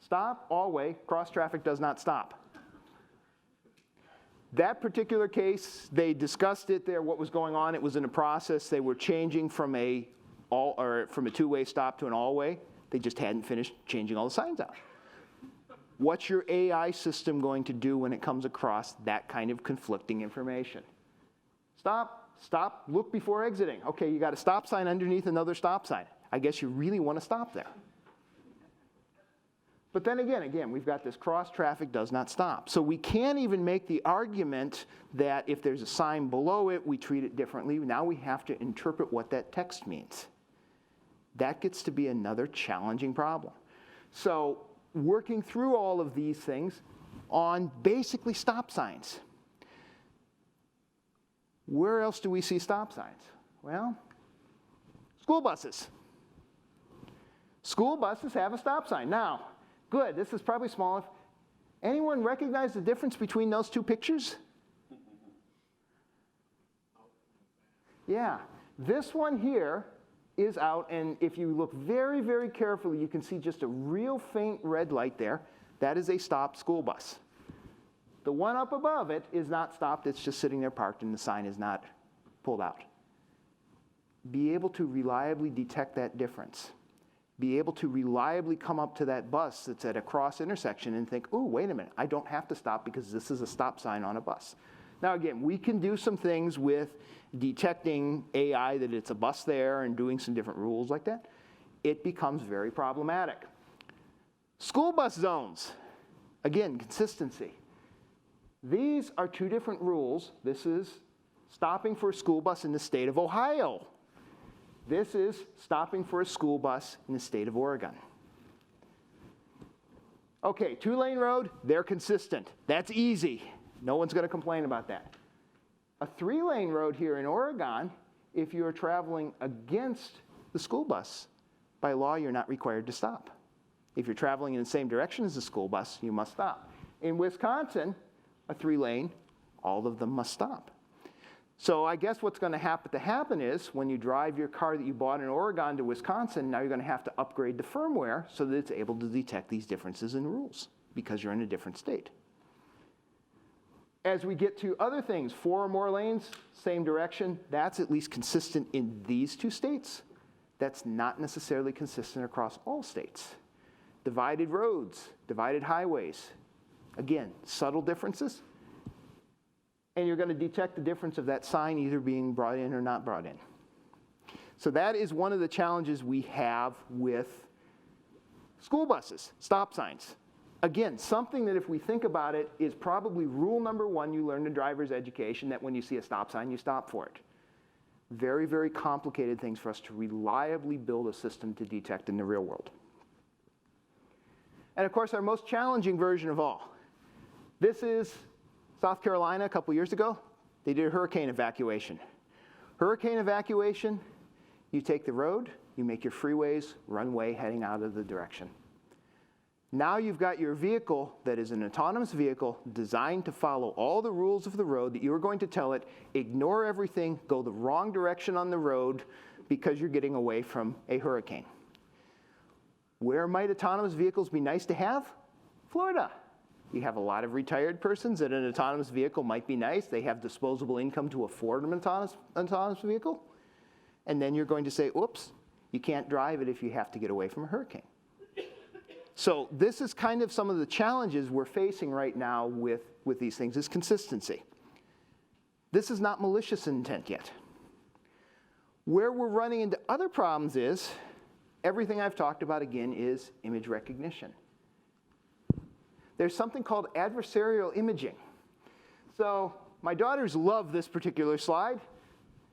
Stop, all-way, cross traffic does not stop. That particular case, they discussed it there, what was going on. It was in a process. They were changing from a two-way stop to an all-way. They just hadn't finished changing all the signs out. What's your AI system going to do when it comes across that kind of conflicting information? Stop, stop, look before exiting. Okay, you got a stop sign underneath another stop sign. I guess you really want to stop there. But then again, we've got this cross traffic does not stop. So we can't even make the argument that if there's a sign below it, we treat it differently. Now we have to interpret what that text means. That gets to be another challenging problem. So working through all of these things on basically stop signs. Where else do we see stop signs? Well, school buses. School buses have a stop sign. Now, good, this is probably small. Anyone recognize the difference between those two pictures? Yeah, this one here is out, and if you look very, very carefully, you can see just a real faint red light there. That is a stopped school bus. The one up above it is not stopped, it's just sitting there parked and the sign is not pulled out. Be able to reliably detect that difference. Be able to reliably come up to that bus that's at a cross intersection and think, oh, wait a minute, I don't have to stop because this is a stop sign on a bus. Now again, we can do some things with detecting AI that it's a bus there and doing some different rules like that. It becomes very problematic. School bus zones, again, consistency. These are two different rules. This is stopping for a school bus in the state of Ohio. This is stopping for a school bus in the state of Oregon. Okay, two-lane road, they're consistent. That's easy. No one's going to complain about that. A three-lane road here in Oregon, if you're traveling against the school bus, by law, you're not required to stop. If you're traveling in the same direction as the school bus, you must stop. In Wisconsin, a three-lane, all of them must stop. So I guess what's going to happen is when you drive your car that you bought in Oregon to Wisconsin, now you're going to have to upgrade the firmware so that it's able to detect these differences in rules because you're in a different state. As we get to other things, 4 or more lanes, same direction, that's at least consistent in these two states. That's not necessarily consistent across all states. Divided roads, divided highways, Again, subtle differences. And you're going to detect the difference of that sign either being brought in or not brought in. So that is one of the challenges we have with school buses, stop signs. Again, something that if we think about it is probably rule number one you learn in driver's education, that when you see a stop sign, you stop for it. Very, very complicated things for us to reliably build a system to detect in the real world. And of course, our most challenging version of all. This is South Carolina a couple years ago. They did a hurricane evacuation. Hurricane evacuation, you take the road, you make your freeways, runway heading out of the direction. Now you've got your vehicle that is an autonomous vehicle designed to follow all the rules of the road that you are going to tell it, ignore everything, go the wrong direction on the road because you're getting away from a hurricane. Where might autonomous vehicles be nice to have? Florida. You have a lot of retired persons that an autonomous vehicle might be nice. They have disposable income to afford an autonomous vehicle. And then you're going to say, oops, you can't drive it if you have to get away from a hurricane. So this is kind of some of the challenges we're facing right now with these things, is consistency. This is not malicious intent yet. Where we're running into other problems is, everything I've talked about again is image recognition. There's something called adversarial imaging. So my daughters love this particular slide.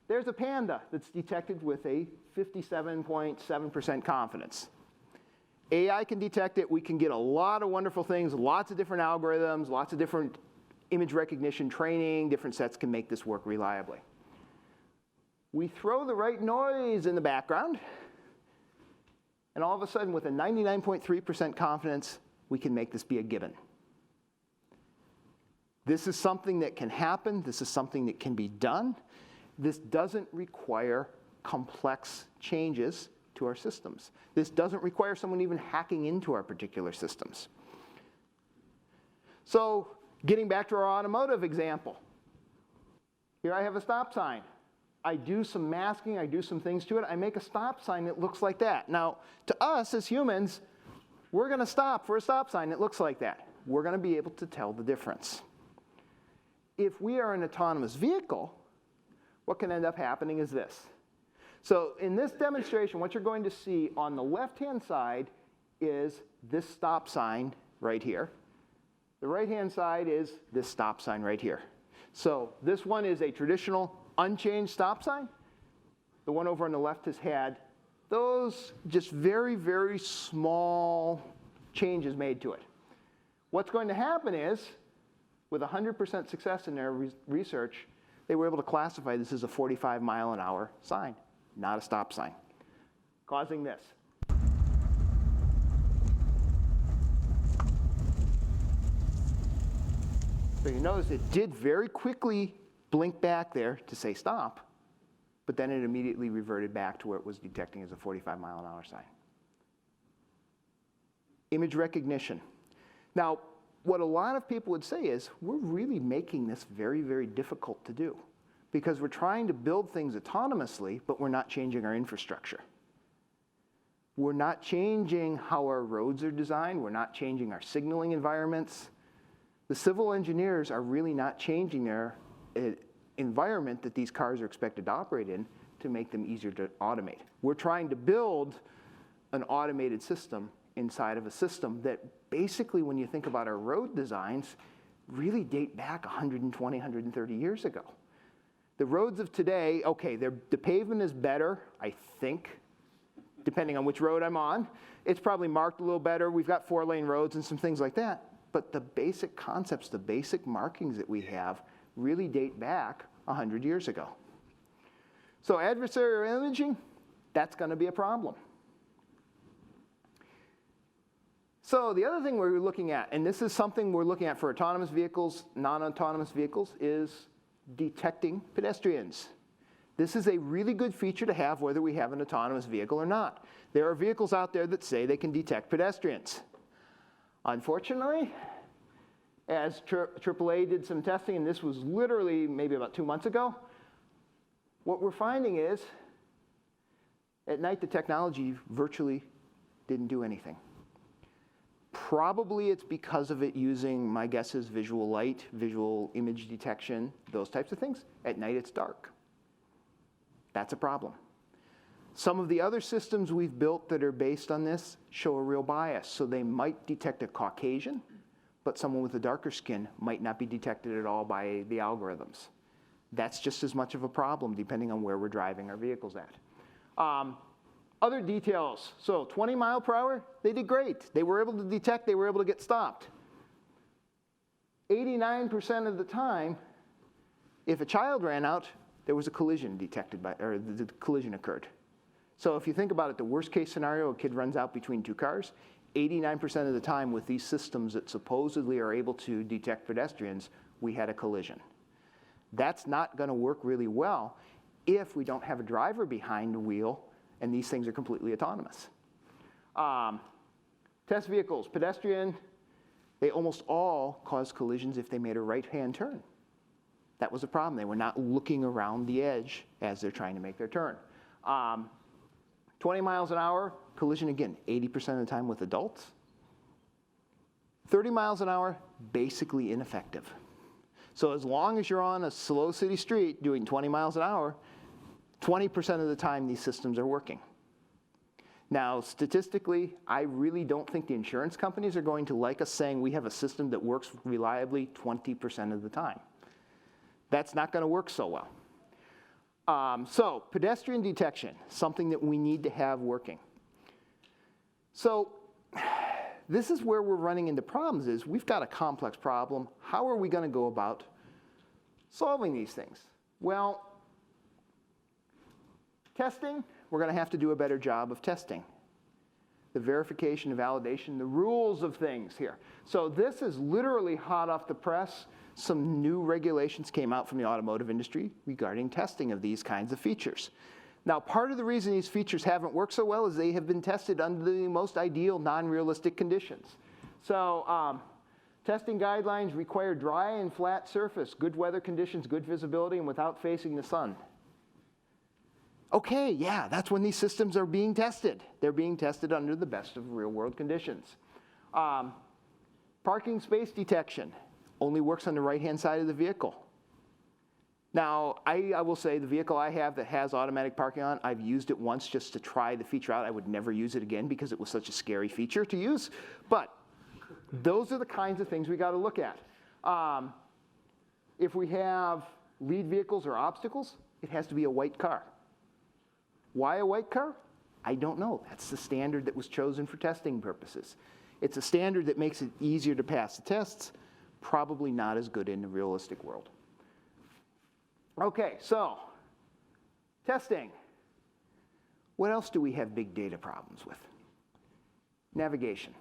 There's a panda that's detected with a 57.7% confidence. AI can detect it. We can get a lot of wonderful things, lots of different algorithms, lots of different image recognition training, different sets can make this work reliably. We throw the right noise in the background, and all of a sudden, with a 99.3% confidence, we can make this be a given. This is something that can happen. This is something that can be done. This doesn't require complex changes to our systems. This doesn't require someone even hacking into our particular systems. So, getting back to our automotive example. Here I have a stop sign. I do some masking, I do some things to it. I make a stop sign that looks like that. Now, to us as humans, we're going to stop for a stop sign that looks like that. We're going to be able to tell the difference. If we are an autonomous vehicle, what can end up happening is this. So in this demonstration, what you're going to see on the left-hand side is this stop sign right here. The right-hand side is this stop sign right here. So this one is a traditional unchanged stop sign. The one over on the left has had those just very, very small changes made to it. What's going to happen is, with 100% success in their research, they were able to classify this as a 45-mile-an-hour sign, not a stop sign, causing this. So you notice it did very quickly blink back there to say stop, but then it immediately reverted back to where it was detecting as a 45-mile-an-hour sign. Image recognition. Now, what a lot of people would say is, we're really making this very, very difficult to do because we're trying to build things autonomously, but we're not changing our infrastructure. We're not changing how our roads are designed. We're not changing our signaling environments. The civil engineers are really not changing their environment that these cars are expected to operate in to make them easier to automate. We're trying to build an automated system inside of a system that basically, when you think about our road designs, really date back 120, 130 years ago. The roads of today, okay, the pavement is better, I think, depending on which road I'm on. It's probably marked a little better. We've got 4-lane roads and some things like that. But the basic concepts, the basic markings that we have really date back 100 years ago. So adversarial imaging, that's going to be a problem. So the other thing we're looking at, and this is something we're looking at for autonomous vehicles, non-autonomous vehicles, is detecting pedestrians. This is a really good feature to have whether we have an autonomous vehicle or not. There are vehicles out there that say they can detect pedestrians. Unfortunately, as AAA did some testing, and this was literally maybe about 2 months ago, what we're finding is at night the technology virtually didn't do anything. Probably it's because of it using, my guess is, visual light, visual image detection, those types of things. At night it's dark. That's a problem. Some of the other systems we've built that are based on this show a real bias. So they might detect a Caucasian, but someone with a darker skin might not be detected at all by the algorithms. That's just as much of a problem depending on where we're driving our vehicles at. Other details, so 20 mile per hour, they did great. They were able to detect, they were able to get stopped. 89% of the time, if a child ran out, there was a collision detected or the collision occurred. So if you think about it, the worst case scenario, a kid runs out between two cars, 89% of the time with these systems that supposedly are able to detect pedestrians, we had a collision. That's not gonna work really well if we don't have a driver behind the wheel and these things are completely autonomous. Test vehicles, pedestrian, they almost all cause collisions if they made a right-hand turn. That was a problem. They were not looking around the edge as they're trying to make their turn. 20 miles an hour, collision again, 80% of the time with adults. 30 miles an hour, basically ineffective. So as long as you're on a slow city street doing 20 miles an hour, 20% of the time these systems are working. Now, statistically, I really don't think the insurance companies are going to like us saying we have a system that works reliably 20% of the time. That's not going to work so well. So pedestrian detection, something that we need to have working. So this is where we're running into problems is we've got a complex problem. How are we going to go about solving these things? Well, testing, we're going to have to do a better job of testing. The verification and validation, the rules of things here. So this is literally hot off the press. Some new regulations came out from the automotive industry regarding testing of these kinds of features. Now, part of the reason these features haven't worked so well is they have been tested under the most ideal non-realistic conditions. So testing guidelines require dry and flat surface, good weather conditions, good visibility, and without facing the sun. Okay, yeah, that's when these systems are being tested. They're being tested under the best of real-world conditions. Parking space detection only works on the right-hand side of the vehicle. Now, I will say the vehicle I have that has automatic parking on, I've used it once just to try the feature out. I would never use it again because it was such a scary feature to use. But those are the kinds of things we got to look at. If we have lead vehicles or obstacles, it has to be a white car. Why a white car? I don't know. That's the standard that was chosen for testing purposes. It's a standard that makes it easier to pass the tests, probably not as good in the realistic world. Okay, so testing. What else do we have big data problems with? Navigation.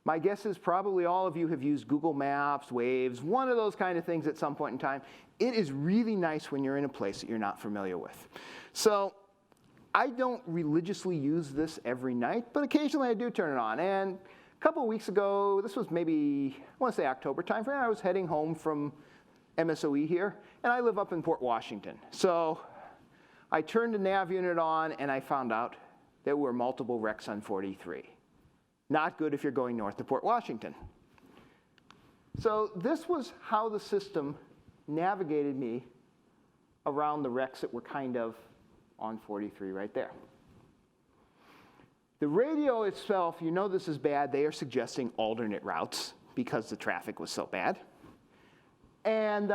My guess is probably all of you have used Google Maps, Waves, one of those kind of things at some point in time. It is really nice when you're in a place that you're not familiar with. So I don't religiously use this every night, but occasionally I do turn it on. And a couple of weeks ago, this was maybe, I want to say October timeframe, I was heading home from MSOE here, and I live up in Port Washington. So I turned the nav unit on, and I found out there were multiple wrecks on 43. Not good if you're going north to Port Washington. So this was how the system navigated me around the wrecks that were kind of on 43 right there. The radio itself, you know this is bad. They are suggesting alternate routes because the traffic was so bad. And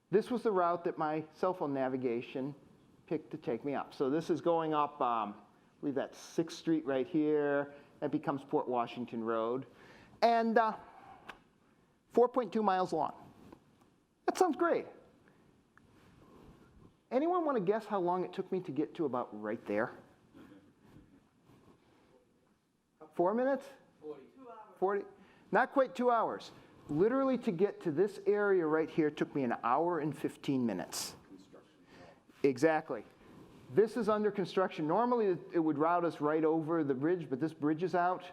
this was the route that my cell phone navigation picked to take me up. So this is going up, I believe that's 6th Street right here. That becomes Port Washington Road. And 4.2 miles long. That sounds great. Anyone want to guess how long it took me to get to about right there? 4 minutes? 40. Not quite 2 hours. Literally to get to this area right here took me 1 hour and 15 minutes. Exactly. This is under construction. Normally it would route us right over the bridge, but this bridge is out.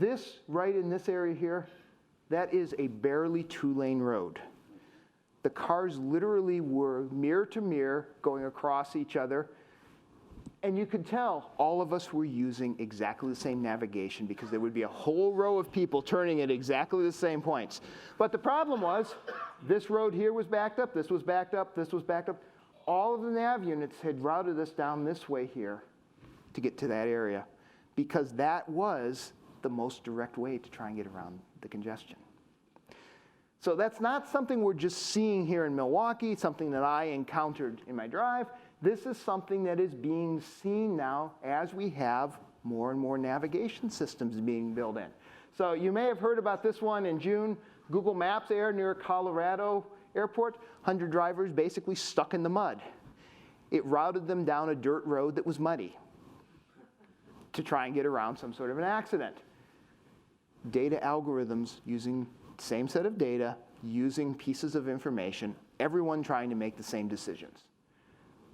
This right in this area here, that is a barely 2-lane road. The cars literally were mirror to mirror going across each other. And you could tell all of us were using exactly the same navigation because there would be a whole row of people turning at exactly the same points. But the problem was, this road here was backed up, this was backed up, this was backed up. All of the nav units had routed us down this way here to get to that area because that was the most direct way to try and get around the congestion. So that's not something we're just seeing here in Milwaukee, something that I encountered in my drive. This is something that is being seen now as we have more and more navigation systems being built in. So you may have heard about this one in June. Google Maps Air near Colorado Airport, 100 drivers basically stuck in the mud. It routed them down a dirt road that was muddy to try and get around some sort of an accident. Data algorithms using the same set of data, using pieces of information, everyone trying to make the same decisions.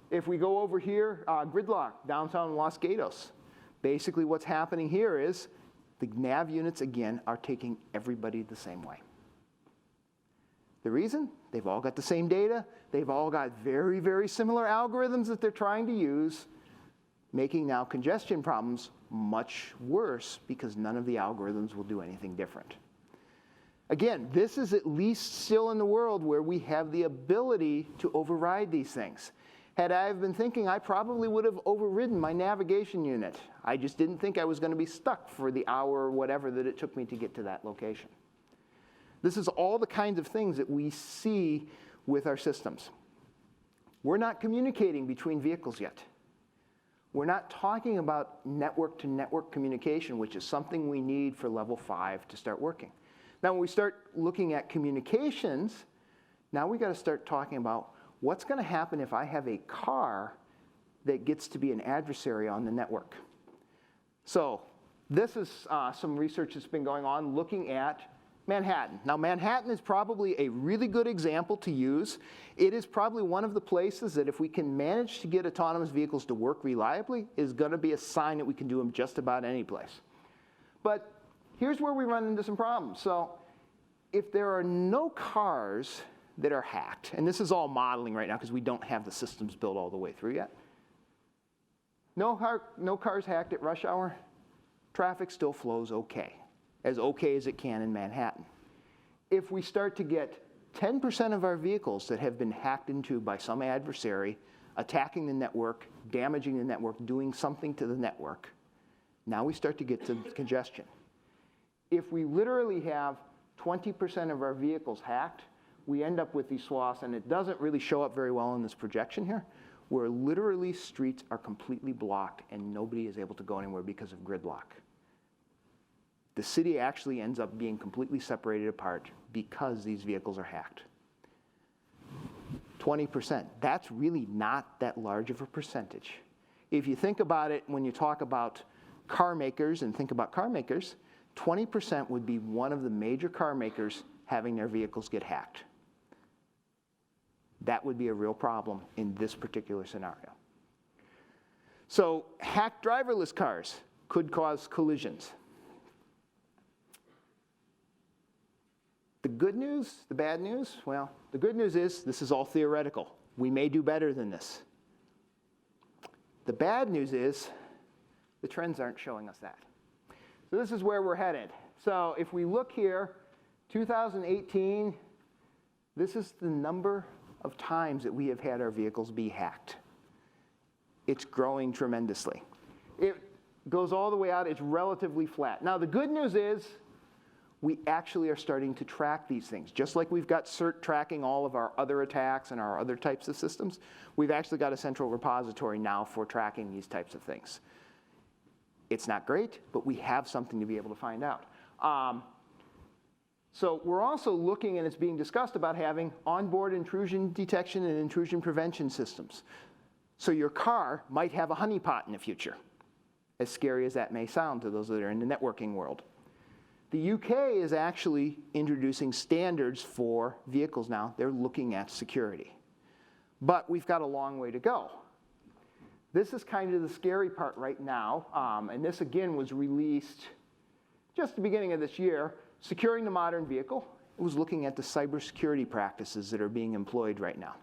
If we go over here, gridlock, downtown Los Gatos. Basically what's happening here is the nav units, again, are taking everybody the same way. The reason? They've all got the same data. They've all got very, very similar algorithms that they're trying to use, making now congestion problems much worse because none of the algorithms will do anything different. Again, this is at least still in the world where we have the ability to override these things. Had I been thinking, I probably would have overridden my navigation unit. I just didn't think I was going to be stuck for the hour or whatever that it took me to get to that location. This is all the kinds of things that we see with our systems. We're not communicating between vehicles yet. We're not talking about network-to-network communication, which is something we need for level 5 to start working. Now, when we start looking at communications, now we've got to start talking about what's going to happen if I have a car that gets to be an adversary on the network. So this is some research that's been going on looking at Manhattan. Now, Manhattan is probably a really good example to use. It is probably one of the places that if we can manage to get autonomous vehicles to work reliably, is going to be a sign that we can do them just about any place. But here's where we run into some problems. So if there are no cars that are hacked, and this is all modeling right now because we don't have the systems built all the way through yet. No cars hacked at rush hour, traffic still flows okay as it can in Manhattan. If we start to get 10% of our vehicles that have been hacked into by some adversary, attacking the network, damaging the network, doing something to the network, now we start to get to congestion. If we literally have 20% of our vehicles hacked, we end up with these swaths, and it doesn't really show up very well in this projection here, where literally streets are completely blocked and nobody is able to go anywhere because of gridlock. The city actually ends up being completely separated apart because these vehicles are hacked. 20%, that's really not that large of a percentage. If you think about it, when you talk about car makers and think about car makers, 20% would be one of the major car makers having their vehicles get hacked. That would be a real problem in this particular scenario. So hacked driverless cars could cause collisions. The good news, the bad news? Well, the good news is this is all theoretical. We may do better than this. The bad news is the trends aren't showing us that. So this is where we're headed. So if we look here, 2018, this is the number of times that we have had our vehicles be hacked. It's growing tremendously. It goes all the way out, it's relatively flat. Now the good news is we actually are starting to track these things. Just like we've got CERT tracking all of our other attacks and our other types of systems, we've actually got a central repository now for tracking these types of things. It's not great, but we have something to be able to find out. So we're also looking, and it's being discussed, about having onboard intrusion detection and intrusion prevention systems. So your car might have a honeypot in the future, as scary as that may sound to those that are in the networking world. The UK is actually introducing standards for vehicles now. They're looking at security. But we've got a long way to go. This is kind of the scary part right now, and this again was released just the beginning of this year. Securing the modern vehicle. It was looking at the cybersecurity practices that are being employed right now.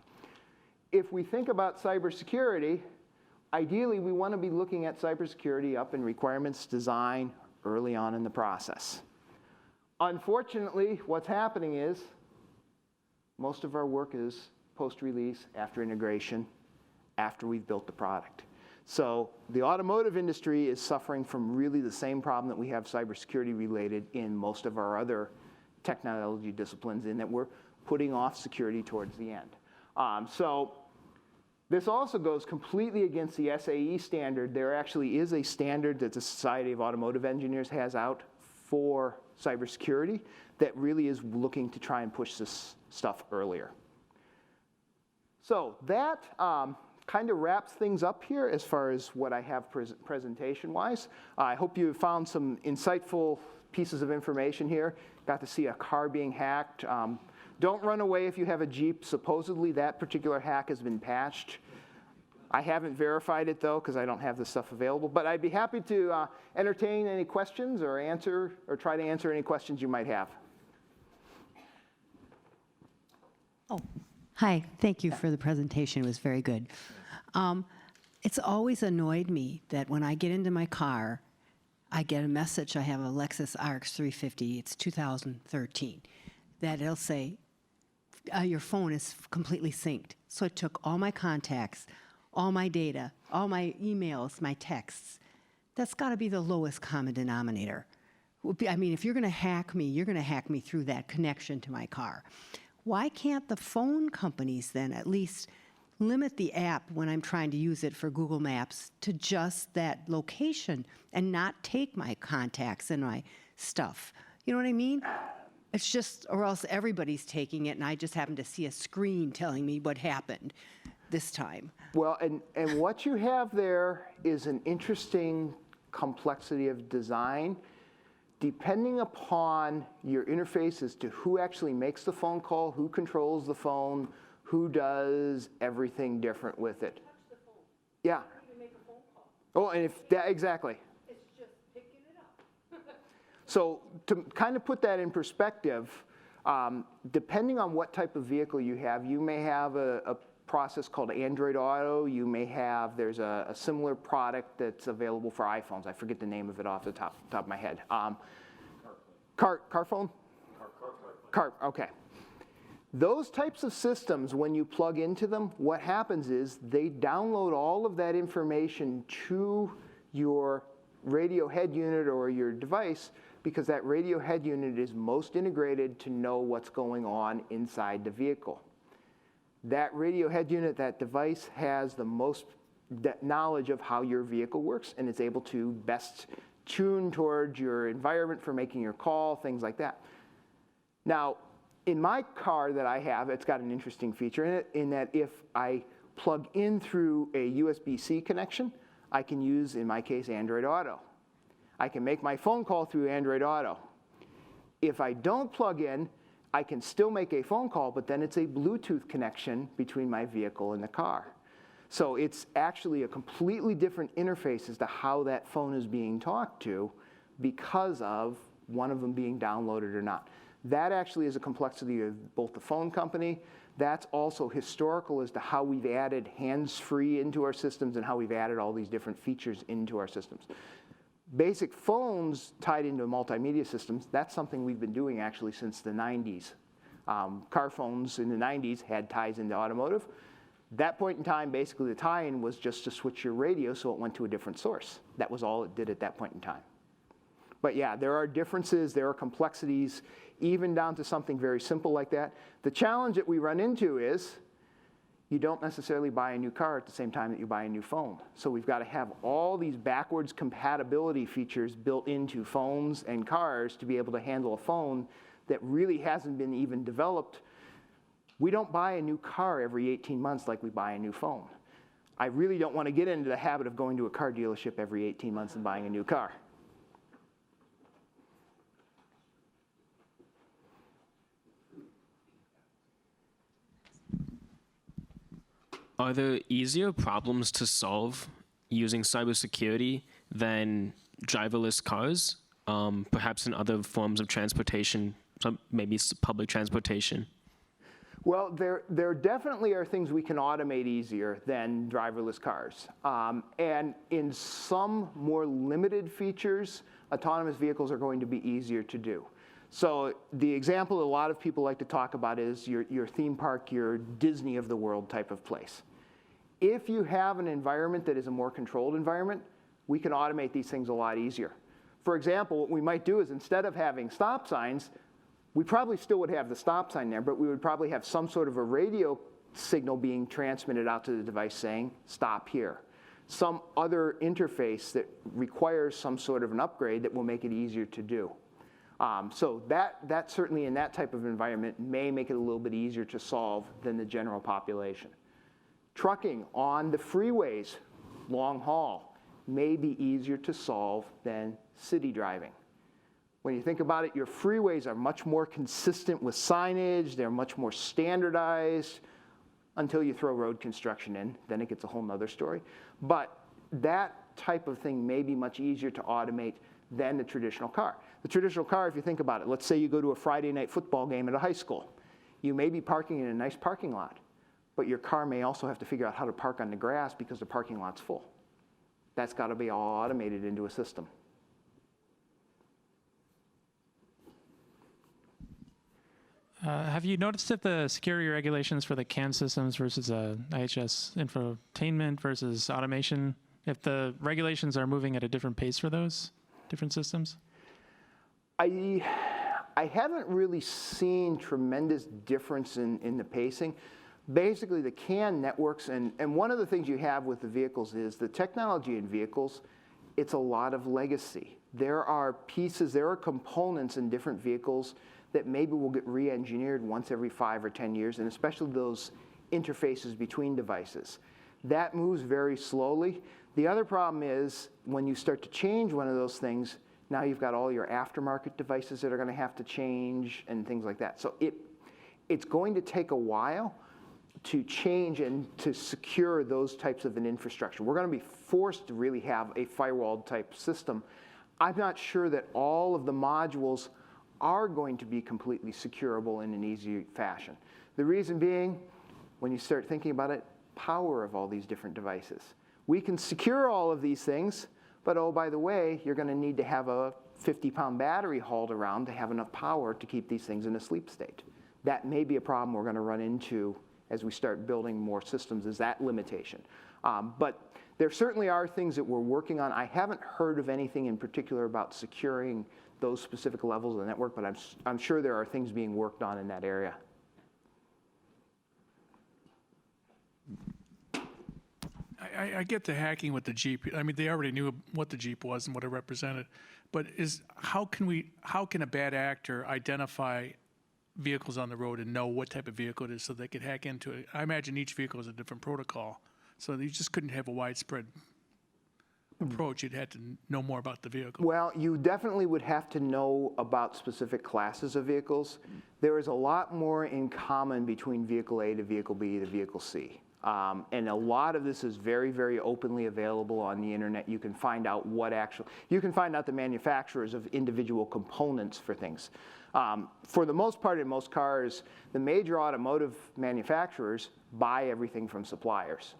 If we think about cybersecurity, ideally, we want to be looking at cybersecurity up in requirements design early on in the process. Unfortunately, what's happening is most of our work is post-release, after integration, after we've built the product. So the automotive industry is suffering from really the same problem that we have cybersecurity related in most of our other technology disciplines, in that we're putting off security towards the end. So this also goes completely against the SAE standard. There actually is a standard that the Society of Automotive Engineers has out for cybersecurity that really is looking to try and push this stuff earlier. So that kind of wraps things up here as far as what I have presentation-wise. I hope you found some insightful pieces of information here. Got to see a car being hacked. Don't run away if you have a Jeep. Supposedly that particular hack has been patched. I haven't verified it though, because I don't have this stuff available, but I'd be happy to entertain any questions or try to answer any questions you might have. Oh, hi, thank you for the presentation, it was very good. It's always annoyed me that when I get into my car, I get a message. I have a Lexus RX 350, it's 2013, that it'll say, your phone is completely synced. So it took all my contacts, all my data, all my emails, my texts. That's got to be the lowest common denominator. I mean, if you're going to hack me, you're going to hack me through that connection to my car. Why can't the phone companies then at least limit the app when I'm trying to use it for Google Maps to just that location and not take my contacts and my stuff? You know what I mean? It's just, or else everybody's taking it and I just happen to see a screen telling me what happened this time. Well, and what you have there is an interesting complexity of design. Depending upon your interface as to who actually makes the phone call, who controls the phone, who does everything different with it. Touch the phone. Yeah. How do you make a phone call? Oh, and if that, exactly. It's just picking it up. So to kind of put that in perspective, depending on what type of vehicle you have, you may have a process called Android Auto. You may have, there's a similar product that's available for iPhones. I forget the name of it off the top of my head. CarPhone? Car, okay. Those types of systems, when you plug into them, what happens is they download all of that information to your radio head unit or your device, because that radio head unit is most integrated to know what's going on inside the vehicle. That radio head unit, that device, has the most knowledge of how your vehicle works, and it's able to best tune towards your environment for making your call, things like that. Now, in my car that I have, it's got an interesting feature in it, in that if I plug in through a USB-C connection, I can use, in my case, Android Auto. I can make my phone call through Android Auto. If I don't plug in, I can still make a phone call, but then it's a Bluetooth connection between my vehicle and the car. So it's actually a completely different interface as to how that phone is being talked to because of one of them being downloaded or not. That actually is a complexity of both the phone company. That's also historical as to how we've added hands-free into our systems and how we've added all these different features into our systems. Basic phones tied into multimedia systems, that's something we've been doing actually since the 90s. Car phones in the 90s had ties into automotive. That point in time, basically the tie-in was just to switch your radio so it went to a different source. That was all it did at that point in time. But yeah, there are differences, there are complexities, even down to something very simple like that. The challenge that we run into is you don't necessarily buy a new car at the same time that you buy a new phone. So we've got to have all these backwards compatibility features built into phones and cars to be able to handle a phone that really hasn't been even developed. We don't buy a new car every 18 months like we buy a new phone. I really don't want to get into the habit of going to a car dealership every 18 months and buying a new car. Are there easier problems to solve using cybersecurity than driverless cars, perhaps in other forms of transportation, maybe public transportation? Well, there definitely are things we can automate easier than driverless cars. And in some more limited features, autonomous vehicles are going to be easier to do. So the example a lot of people like to talk about is your theme park, your Disney of the world type of place. If you have an environment that is a more controlled environment, we can automate these things a lot easier. For example, what we might do is instead of having stop signs, we probably still would have the stop sign there, but we would probably have some sort of a radio signal being transmitted out to the device saying, stop here. Some other interface that requires some sort of an upgrade that will make it easier to do. So that certainly in that type of environment may make it a little bit easier to solve than the general population. Trucking on the freeways, long haul, may be easier to solve than city driving. When you think about it, your freeways are much more consistent with signage, they're much more standardized until you throw road construction in, then it gets a whole nother story. But that type of thing may be much easier to automate than the traditional car. The traditional car, if you think about it, let's say you go to a Friday night football game at a high school. You may be parking in a nice parking lot, but your car may also have to figure out how to park on the grass because the parking lot's full. That's got to be all automated into a system. Have you noticed if the security regulations for the CAN systems versus IHS infotainment versus automation, if the regulations are moving at a different pace for those different systems? I haven't really seen tremendous difference in the pacing. Basically, the CAN networks, and one of the things you have with the vehicles is the technology in vehicles, it's a lot of legacy. There are pieces, there are components in different vehicles that maybe will get re-engineered once every 5 or 10 years, and especially those interfaces between devices. That moves very slowly. The other problem is when you start to change one of those things, now you've got all your aftermarket devices that are going to have to change and things like that. So it's going to take a while to change and to secure those types of an infrastructure. We're going to be forced to really have a firewall type system. I'm not sure that all of the modules are going to be completely securable in an easy fashion. The reason being, when you start thinking about it, power of all these different devices. We can secure all of these things, but oh, by the way, you're going to need to have a 50-pound battery hauled around to have enough power to keep these things in a sleep state. That may be a problem we're going to run into as we start building more systems, is that limitation. But there certainly are things that we're working on. I haven't heard of anything in particular about securing those specific levels of the network, but I'm sure there are things being worked on in that area. I get the hacking with the Jeep. I mean, they already knew what the Jeep was and what it represented. But how can a bad actor identify vehicles on the road and know what type of vehicle it is so they could hack into it? I imagine each vehicle is a different protocol. So you just couldn't have a widespread approach. You'd have to know more about the vehicle. Well, you definitely would have to know about specific classes of vehicles. There is a lot more in common between vehicle A to vehicle B to vehicle C. And a lot of this is very, very openly available on the internet. You can find out you can find out the manufacturers of individual components for things. For the most part, in most cars, the major automotive manufacturers buy everything from suppliers.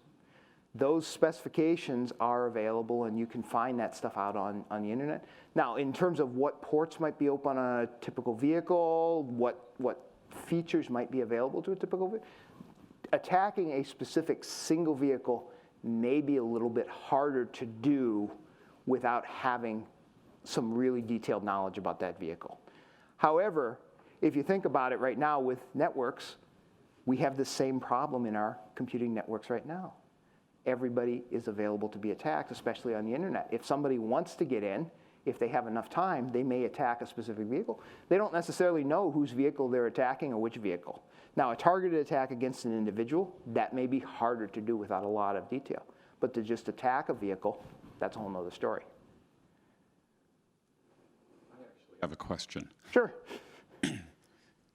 Those specifications are available, and you can find that stuff out on the internet. Now, in terms of what ports might be open on a typical vehicle, what features might be available to a typical vehicle, attacking a specific single vehicle may be a little bit harder to do without having some really detailed knowledge about that vehicle. However, if you think about it right now with networks, we have the same problem in our computing networks right now. Everybody is available to be attacked, especially on the internet. If somebody wants to get in, if they have enough time, they may attack a specific vehicle. They don't necessarily know whose vehicle they're attacking or which vehicle. Now, a targeted attack against an individual, that may be harder to do without a lot of detail. But to just attack a vehicle, that's a whole nother story. I have a question. Sure.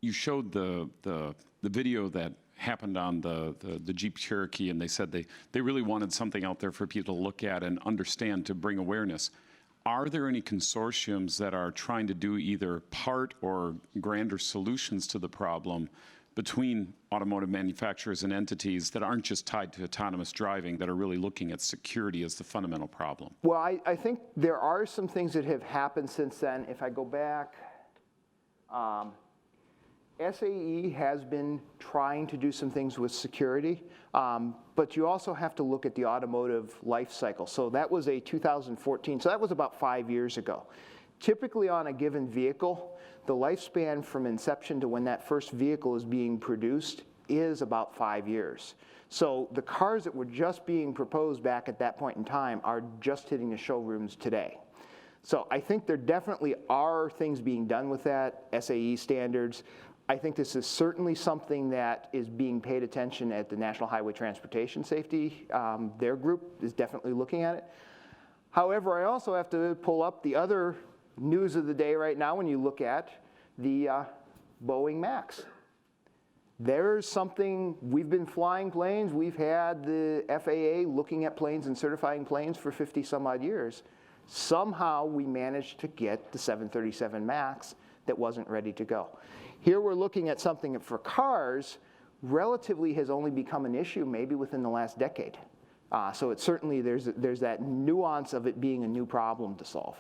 You showed the video that happened on the Jeep Cherokee, and they said they really wanted something out there for people to look at and understand to bring awareness. Are there any consortiums that are trying to do either part or grander solutions to the problem between automotive manufacturers and entities that aren't just tied to autonomous driving, that are really looking at security as the fundamental problem? Well, I think there are some things that have happened since then. If I go back, SAE has been trying to do some things with security, but you also have to look at the automotive life cycle. So that was a 2014, so that was about 5 years ago. Typically on a given vehicle, the lifespan from inception to when that first vehicle is being produced is about 5 years. So the cars that were just being proposed back at that point in time are just hitting the showrooms today. So I think there definitely are things being done with that, SAE standards. I think this is certainly something that is being paid attention at the National Highway Transportation Safety. Their group is definitely looking at it. However, I also have to pull up the other news of the day right now when you look at the Boeing MAX. There's something, we've been flying planes, we've had the FAA looking at planes and certifying planes for 50 some odd years. Somehow we managed to get the 737 MAX that wasn't ready to go. Here we're looking at something that for cars relatively has only become an issue maybe within the last decade. So it's certainly, there's that nuance of it being a new problem to solve.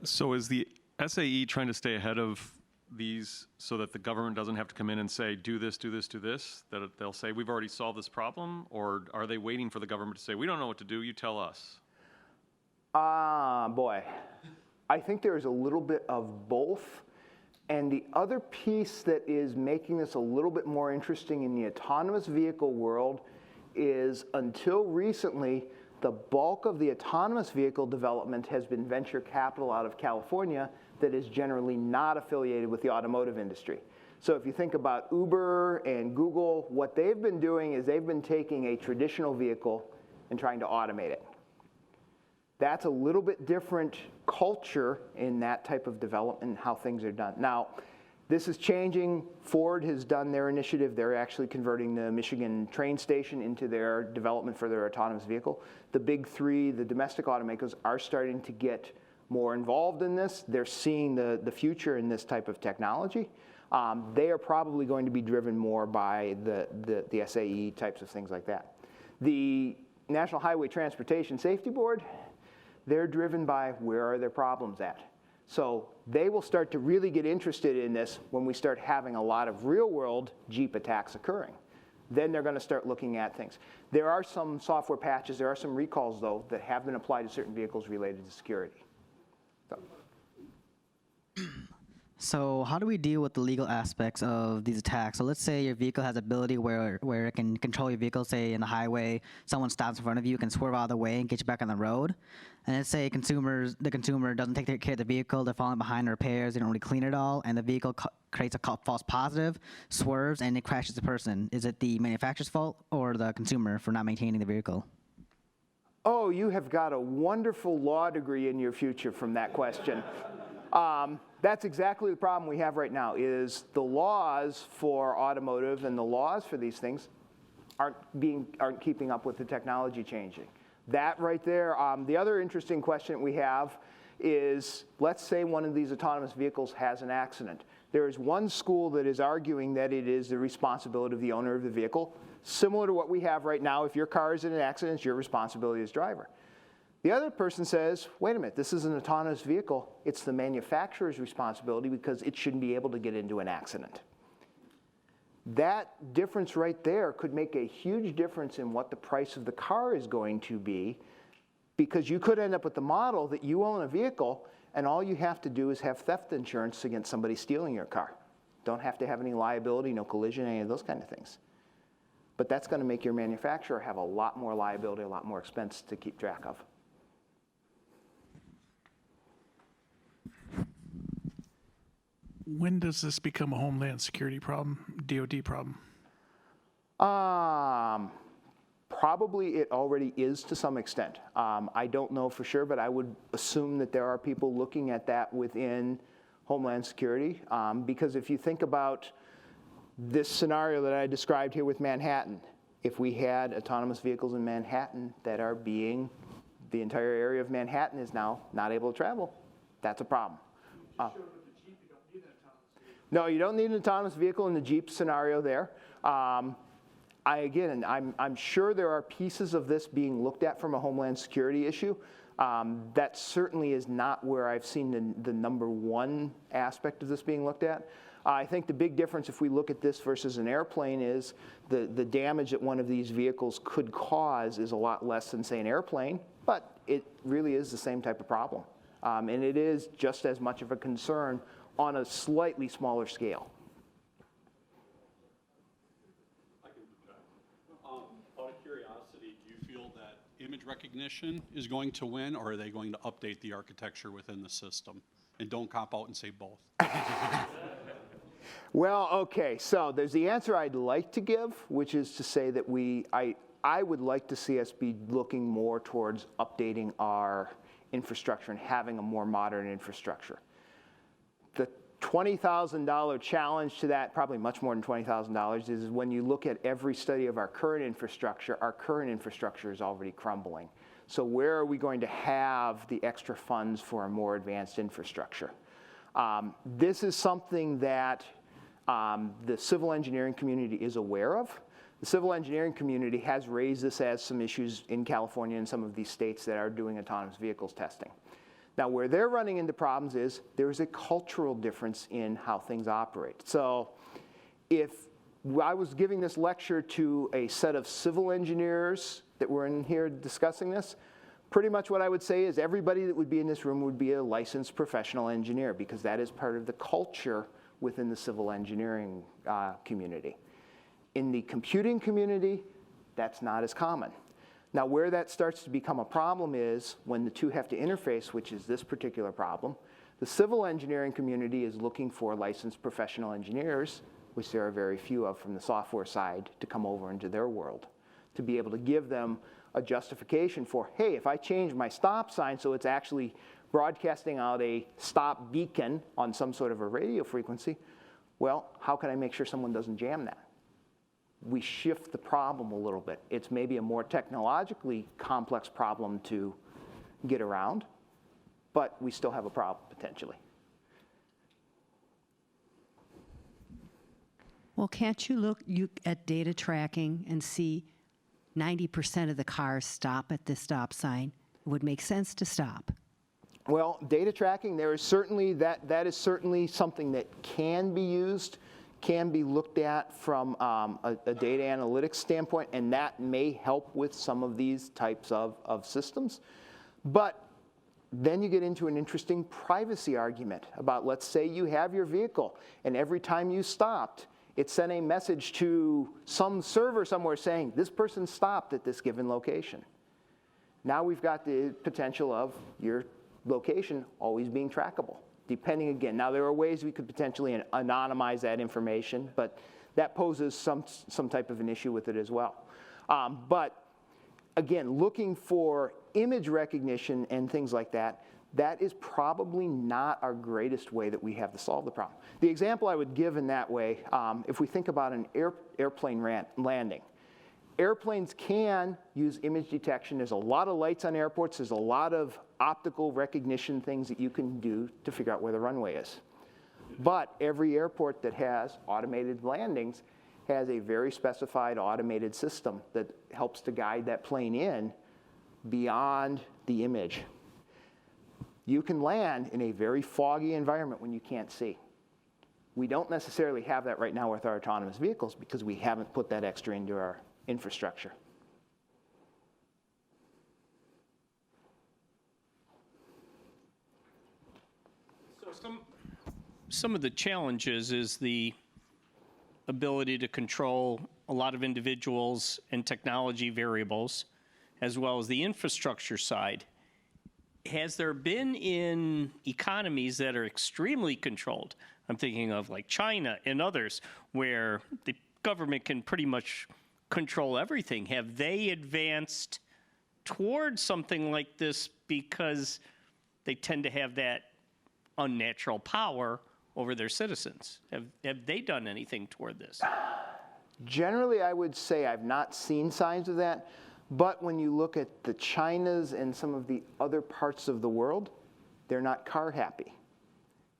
So is the SAE trying to stay ahead of these so that the government doesn't have to come in and say, do this, do this, do this? That they'll say, we've already solved this problem? Or are they waiting for the government to say, we don't know what to do, you tell us? Boy, I think there's a little bit of both. And the other piece that is making this a little bit more interesting in the autonomous vehicle world is until recently, the bulk of the autonomous vehicle development has been venture capital out of California that is generally not affiliated with the automotive industry. So if you think about Uber and Google, what they've been doing is they've been taking a traditional vehicle and trying to automate it. That's a little bit different culture in that type of development and how things are done. Now, this is changing. Ford has done their initiative. They're actually converting the Michigan train station into their development for their autonomous vehicle. The big three, the domestic automakers, are starting to get more involved in this. They're seeing the future in this type of technology. They are probably going to be driven more by the SAE types of things like that. The National Highway Transportation Safety Board, they're driven by where are their problems at. So they will start to really get interested in this when we start having a lot of real-world Jeep attacks occurring. Then they're going to start looking at things. There are some software patches, there are some recalls, though, that have been applied to certain vehicles related to security. So how do we deal with the legal aspects of these attacks? So let's say your vehicle has ability where it can control your vehicle, say in the highway, someone stops in front of you, can swerve out of the way and get you back on the road. And let's say the consumer doesn't take care of the vehicle, they're falling behind in repairs, they don't really clean it all, and the vehicle creates a false positive, swerves, and it crashes the person. Is it the manufacturer's fault or the consumer for not maintaining the vehicle? Oh, you have got a wonderful law degree in your future from that question. That's exactly the problem we have right now, is the laws for automotive and the laws for these things aren't keeping up with the technology changing. That right there, the other interesting question we have is, let's say one of these autonomous vehicles has an accident. There is one school that is arguing that it is the responsibility of the owner of the vehicle, similar to what we have right now. If your car is in an accident, it's your responsibility as driver. The other person says, wait a minute, this is an autonomous vehicle. It's the manufacturer's responsibility because it shouldn't be able to get into an accident. That difference right there could make a huge difference in what the price of the car is going to be, because you could end up with the model that you own a vehicle and all you have to do is have theft insurance against somebody stealing your car. Don't have to have any liability, no collision, any of those kind of things. But that's going to make your manufacturer have a lot more liability, a lot more expense to keep track of. When does this become a Homeland Security problem, DoD problem? Probably it already is to some extent. I don't know for sure, but I would assume that there are people looking at that within Homeland Security. Because if you think about this scenario that I described here with Manhattan, if we had autonomous vehicles in Manhattan that are being, the entire area of Manhattan is now not able to travel, that's a problem. No, you don't need an autonomous vehicle in the Jeep scenario there. I'm sure there are pieces of this being looked at from a Homeland Security issue. That certainly is not where I've seen the number one aspect of this being looked at. I think the big difference if we look at this versus an airplane is the damage that one of these vehicles could cause is a lot less than, say, an airplane, but it really is the same type of problem. And it is just as much of a concern on a slightly smaller scale. Out of curiosity, do you feel that image recognition is going to win, or are they going to update the architecture within the system? And don't cop out and say both. Well, okay, so there's the answer I'd like to give, which is to say that I would like to see us be looking more towards updating our infrastructure and having a more modern infrastructure. The $20,000 challenge to that, probably much more than $20,000, is when you look at every study of our current infrastructure is already crumbling. So where are we going to have the extra funds for a more advanced infrastructure? This is something that the civil engineering community is aware of. The civil engineering community has raised this as some issues in California and some of these states that are doing autonomous vehicles testing. Now, where they're running into problems is there is a cultural difference in how things operate. So if I was giving this lecture to a set of civil engineers that were in here discussing this, pretty much what I would say is everybody that would be in this room would be a licensed professional engineer, because that is part of the culture within the civil engineering community. In the computing community, that's not as common. Now, where that starts to become a problem is when the two have to interface, which is this particular problem. The civil engineering community is looking for licensed professional engineers, which there are very few of from the software side, to come over into their world, to be able to give them a justification for, hey, if I change my stop sign so it's actually broadcasting out a stop beacon on some sort of a radio frequency, well, how can I make sure someone doesn't jam that? We shift the problem a little bit. It's maybe a more technologically complex problem to get around, but we still have a problem potentially. Well, can't you look at data tracking and see 90% of the cars stop at this stop sign? It would make sense to stop. Well, data tracking, there is certainly that is certainly something that can be used, can be looked at from a data analytics standpoint, and that may help with some of these types of systems. But then you get into an interesting privacy argument about, let's say you have your vehicle, and every time you stopped, it sent a message to some server somewhere saying, this person stopped at this given location. Now we've got the potential of your location always being trackable, depending again. Now there are ways we could potentially anonymize that information, but that poses some type of an issue with it as well. But again, looking for image recognition and things like that, that is probably not our greatest way that we have to solve the problem. The example I would give in that way, if we think about an airplane landing, airplanes can use image detection. There's a lot of lights on airports. There's a lot of optical recognition things that you can do to figure out where the runway is. But every airport that has automated landings has a very specified automated system that helps to guide that plane in beyond the image. You can land in a very foggy environment when you can't see. We don't necessarily have that right now with our autonomous vehicles because we haven't put that extra into our infrastructure. So some of the challenges is the ability to control a lot of individuals and technology variables, as well as the infrastructure side. Has there been in economies that are extremely controlled, I'm thinking of like China and others, where the government can pretty much control everything, have they advanced towards something like this because they tend to have that unnatural power over their citizens? Have they done anything toward this? Generally, I would say I've not seen signs of that, but when you look at the Chinas and some of the other parts of the world, they're not car happy.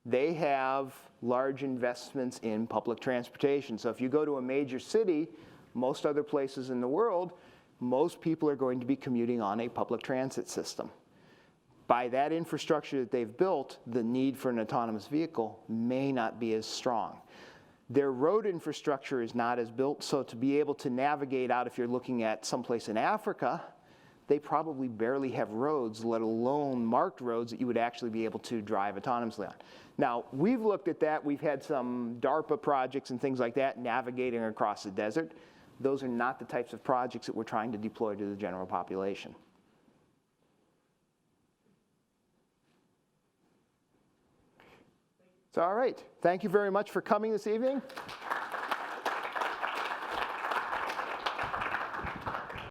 They have large investments in public transportation. So if you go to a major city, most other places in the world, most people are going to be commuting on a public transit system. By that infrastructure that they've built, the need for an autonomous vehicle may not be as strong. Their road infrastructure is not as built, so to be able to navigate out, if you're looking at someplace in Africa, they probably barely have roads, let alone marked roads that you would actually be able to drive autonomously on. Now, we've looked at that. We've had some DARPA projects and things like that navigating across the desert. Those are not the types of projects that we're trying to deploy to the general population. It's all right. Thank you very much for coming this evening.